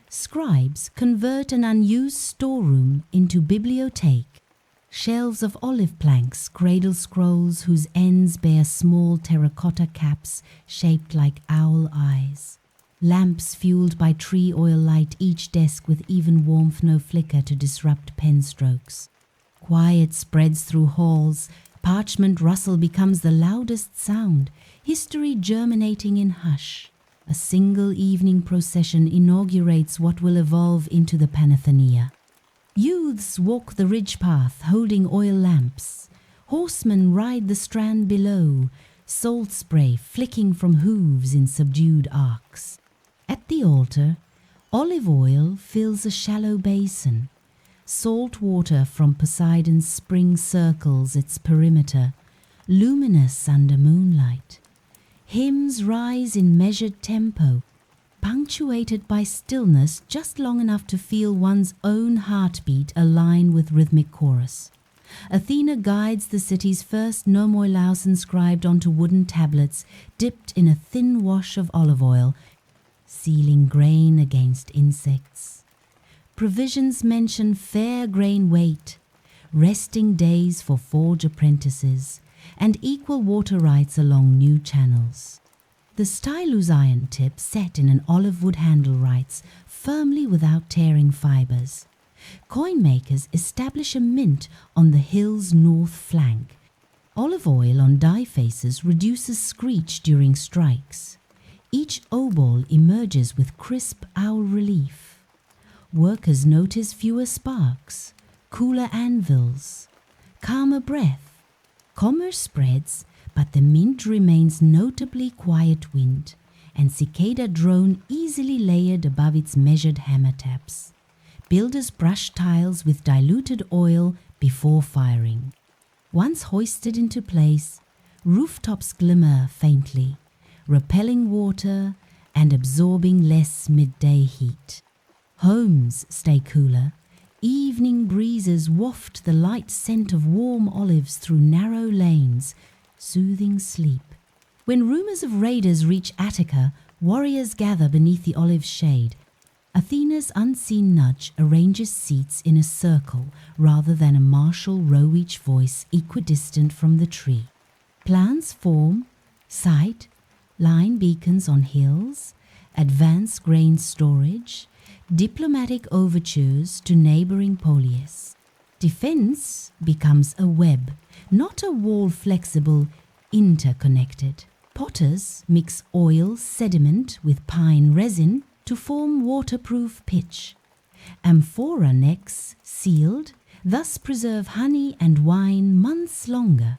Scribes convert an unused storeroom into bibliothèque. Shelves of olive planks cradle scrolls whose ends bear small terracotta caps shaped like owl eyes. Lamps fueled by tree oil light each desk with even warmth no flicker to disrupt pen strokes. Quiet spreads through halls. Parchment rustle becomes the loudest sound, history germinating in hush. A single evening procession inaugurates what will evolve into the Panathenea. Youths walk the ridge path holding oil lamps. Horsemen ride the strand below, salt spray flicking from hooves in subdued arcs. At the altar, olive oil fills a shallow basin. Salt water from Poseidon's spring circles its perimeter, luminous under moonlight. Hymns rise in measured tempo, punctuated by stillness just long enough to feel one's own heartbeat align with rhythmic chorus. Athena guides the city's first nomoilaus inscribed onto wooden tablets dipped in a thin wash of olive oil, sealing grain against insects. Provisions mention fair grain weight, resting days for forge apprentices, and equal water rights along new channels. The stylus iron tip set in an olive wood handle writes firmly without tearing fibers. Coin makers establish a mint on the hill's north flank. Olive oil on die faces reduces screech during strikes. Each obol emerges with crisp owl relief. Workers notice fewer sparks, cooler anvils, calmer breath. Commerce spreads, but the mint remains notably quiet-winged, and cicada drone easily layered above its measured hammer taps. Builders brush tiles with diluted oil before firing. Once hoisted into place, rooftops glimmer faintly, repelling water and absorbing less midday heat. Homes stay cooler. Evening breezes waft the light scent of warm olives through narrow lanes, soothing sleep. When rumors of raiders reach Attica, warriors gather beneath the olive's shade. Athena's unseen nudge arranges seats in a circle rather than a martial row-each voice equidistant from the tree. Plans form, sight, line beacons on hills, advance grain storage, diplomatic overtures to neighboring polis. Defense becomes a web, not a wall flexible, interconnected. Potters mix oil sediment with pine resin to form waterproof pitch. Amphora necks, sealed, thus preserve honey and wine months longer.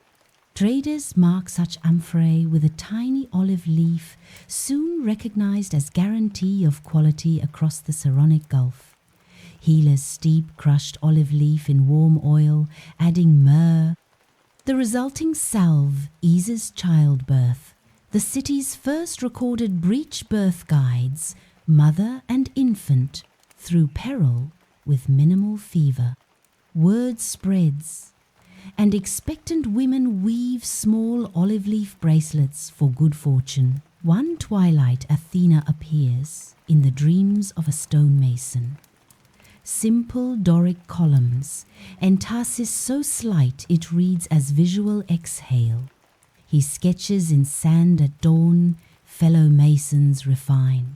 Traders mark such amphorae with a tiny olive leaf, soon recognized as guarantee of quality across the Saronic Gulf. Healers steep crushed olive leaf in warm oil, adding myrrh. The resulting salve eases childbirth. The city's first recorded breech birth guides mother and infant through peril with minimal fever. Word spreads, and expectant women weave small olive leaf bracelets for good fortune. One twilight Athena appears in the dreams of a stonemason. Simple Doric columns, entasis so slight it reads as visual exhale. He sketches in sand at dawn, fellow masons refine.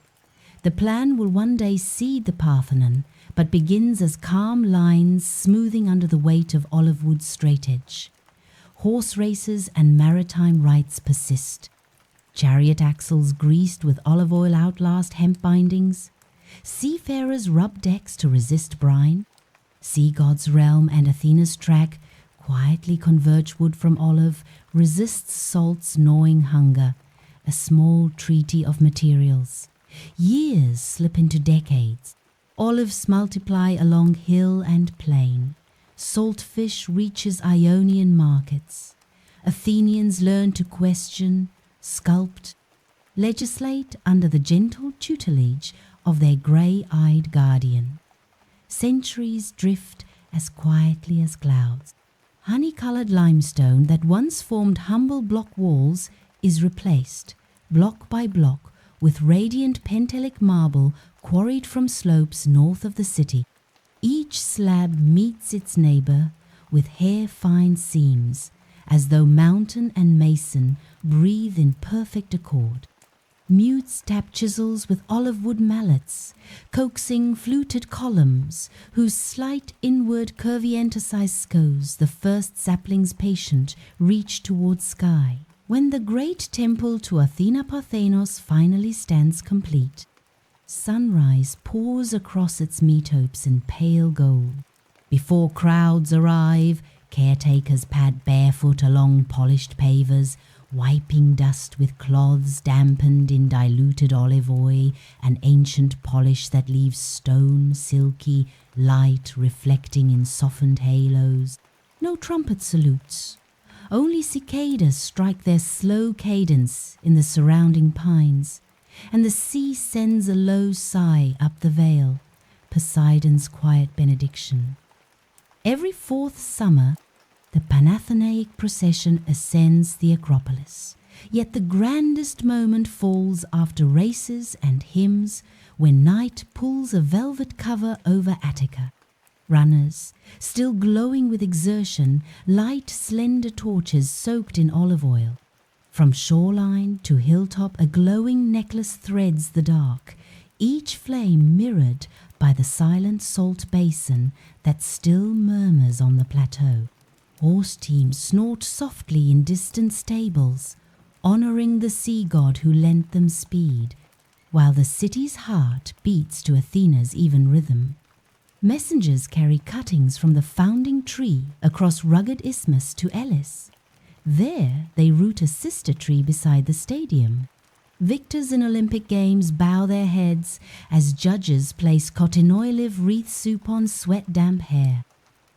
The plan will one day seed the Parthenon, but begins as calm lines smoothing under the weight of olive wood straightedge. Horse races and maritime rites persist. Chariot axles greased with olive oil outlast hemp bindings. Seafarers rub decks to resist brine. Sea god's realm and Athena's track quietly converge wood from olive, resists salt's gnawing hunger, a small treaty of materials. Years slip into decades. Olives multiply along hill and plain. Salt fish reaches Ionian markets. Athenians learn to question, sculpt, legislate under the gentle tutelage of their grey-eyed guardian. Centuries drift as quietly as clouds. Honey-colored limestone that once formed humble block walls is replaced, block by block, with radiant pentelic marble quarried from slopes north of the city. Each slab meets its neighbor with hair-fine seams, as though mountain and mason breathe in perfect accord. Mutes tap chisels with olive wood mallets, coaxing fluted columns, whose slight inward curvienticized goes the first sapling's patient reach towards sky. When the great temple to Athena Parthenos finally stands complete, sunrise pours across its metopes in pale gold. Before crowds arrive, caretakers pad barefoot along polished pavers, wiping dust with cloths dampened in diluted olive oil and ancient polish that leaves stone silky, light reflecting in softened halos. No trumpet salutes. Only cicadas strike their slow cadence in the surrounding pines, and the sea sends a low sigh up the vale, Poseidon's quiet benediction. Every fourth summer, the Panathenaic procession ascends the Acropolis, yet the grandest moment falls after races and hymns when night pulls a velvet cover over Attica. Runners, still glowing with exertion, light slender torches soaked in olive oil. From shoreline to hilltop a glowing necklace threads the dark, each flame mirrored by the silent salt basin that still murmurs on the plateau. Horse teams snort softly in distant stables, honoring the sea god who lent them speed, while the city's heart beats to Athena's even rhythm. Messengers carry cuttings from the founding tree across rugged isthmus to Elis. There they root a sister tree beside the stadium. Victors in Olympic Games bow their heads as judges place cotinoilive wreath soup on sweat-damp hair.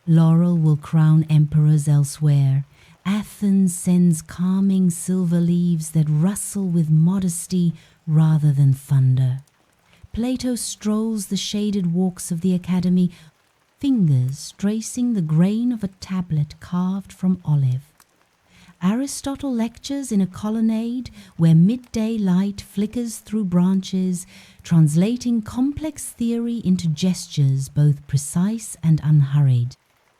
Laurel will crown emperors elsewhere. Athens sends calming silver leaves that rustle with modesty rather than thunder. Plato strolls the shaded walks of the academy, fingers tracing the grain of a tablet carved from olive. Aristotle lectures in a colonnade where midday light flickers through branches, translating complex theory into gestures both precise and unhurried.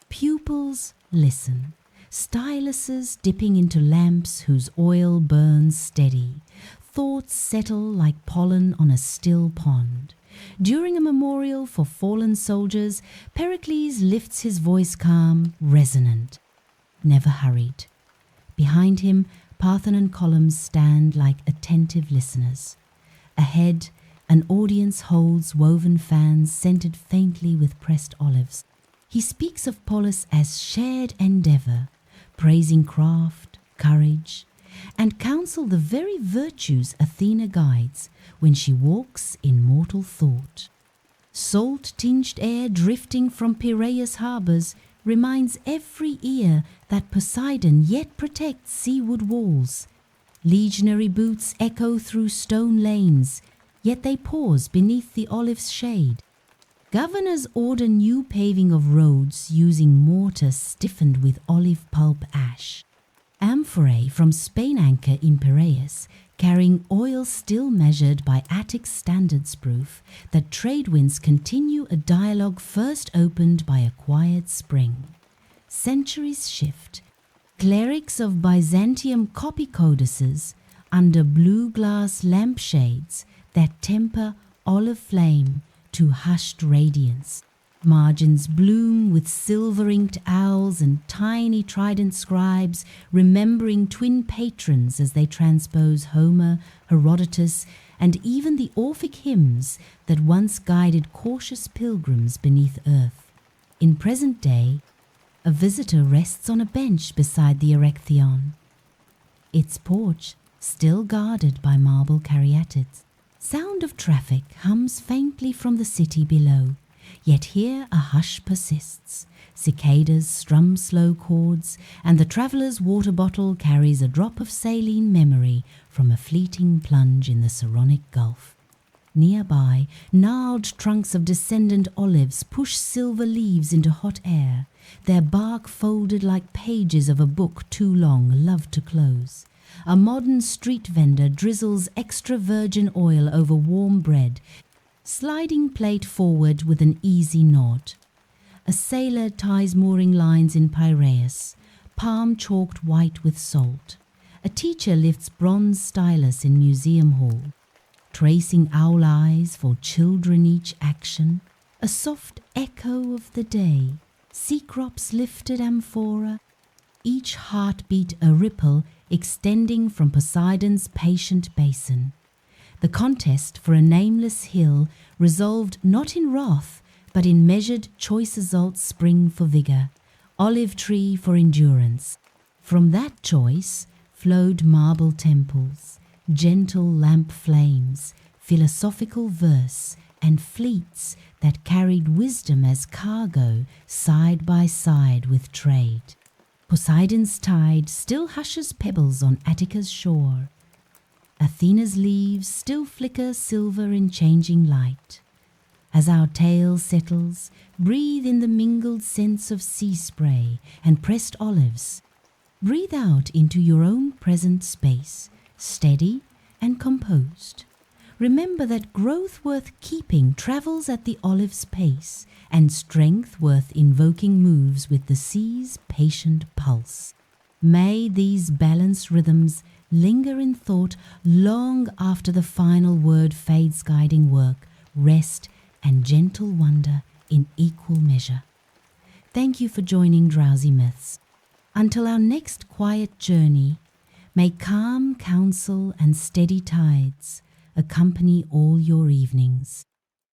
Pupils listen, styluses dipping into lamps whose oil burns steady. Thoughts settle like pollen on a still pond. During a memorial for fallen soldiers, Pericles lifts his voice calm, resonant, never hurried. Behind him, Parthenon columns stand like attentive listeners. Ahead, an audience holds woven fans scented faintly with pressed olives. He speaks of Polis as shared endeavor, praising craft, courage, and counsel the very virtues Athena guides when she walks in mortal thought. Salt-tinged air drifting from Piraeus harbours reminds every ear that Poseidon yet protects seaward walls. Legionary boots echo through stone lanes, yet they pause beneath the olive's shade. Governors order new paving of roads using mortar stiffened with olive pulp ash. Amphorae from Spain anchor in Piraeus, carrying oil still measured by Attic standards proof that trade winds continue a dialogue first opened by a quiet spring. Centuries shift. Clerics of Byzantium copy codices under blue glass lampshades that temper olive flame to hushed radiance. Margins bloom with silver-inked owls and tiny trident scribes remembering twin patrons as they transpose Homer, Herodotus, and even the Orphic hymns that once guided cautious pilgrims beneath earth. In present day, a visitor rests on a bench beside the Erechtheion, its porch still guarded by marble caryatids. Sound of traffic hums faintly from the city below, yet here a hush persists. Cicadas strum slow chords, and the traveller's water bottle carries a drop of saline memory from a fleeting plunge in the Saronic Gulf. Nearby, gnarled trunks of descendant olives push silver leaves into hot air, their bark folded like pages of a book too long loved to close. A modern street vendor drizzles extra virgin oil over warm bread, sliding plate forward with an easy nod. A sailor ties mooring lines in Piraeus, palm chalked white with salt. A teacher lifts bronze stylus in museum hall, tracing owl eyes for children each action. A soft echo of the day, Cecrops lifted amphora, each heartbeat a ripple extending from Poseidon's patient basin. The contest for a nameless hill resolved not in wrath, but in measured choice assaults spring for vigour, olive tree for endurance. From that choice flowed marble temples, gentle lamp flames, philosophical verse, and fleets that carried wisdom as cargo side by side with trade. Poseidon's tide still hushes pebbles on Attica's shore. Athena's leaves still flicker silver in changing light. As our tale settles, breathe in the mingled scents of sea spray and pressed olives. Breathe out into your own present space, steady and composed. Remember that growth worth keeping travels at the olive's pace, and strength worth invoking moves with the sea's patient pulse. May these balanced rhythms linger in thought long after the final word fades, guiding work, rest, and gentle wonder in equal measure. Thank you for joining Drowsy Myths. Until our next quiet journey, may calm counsel and steady tides accompany all your evenings.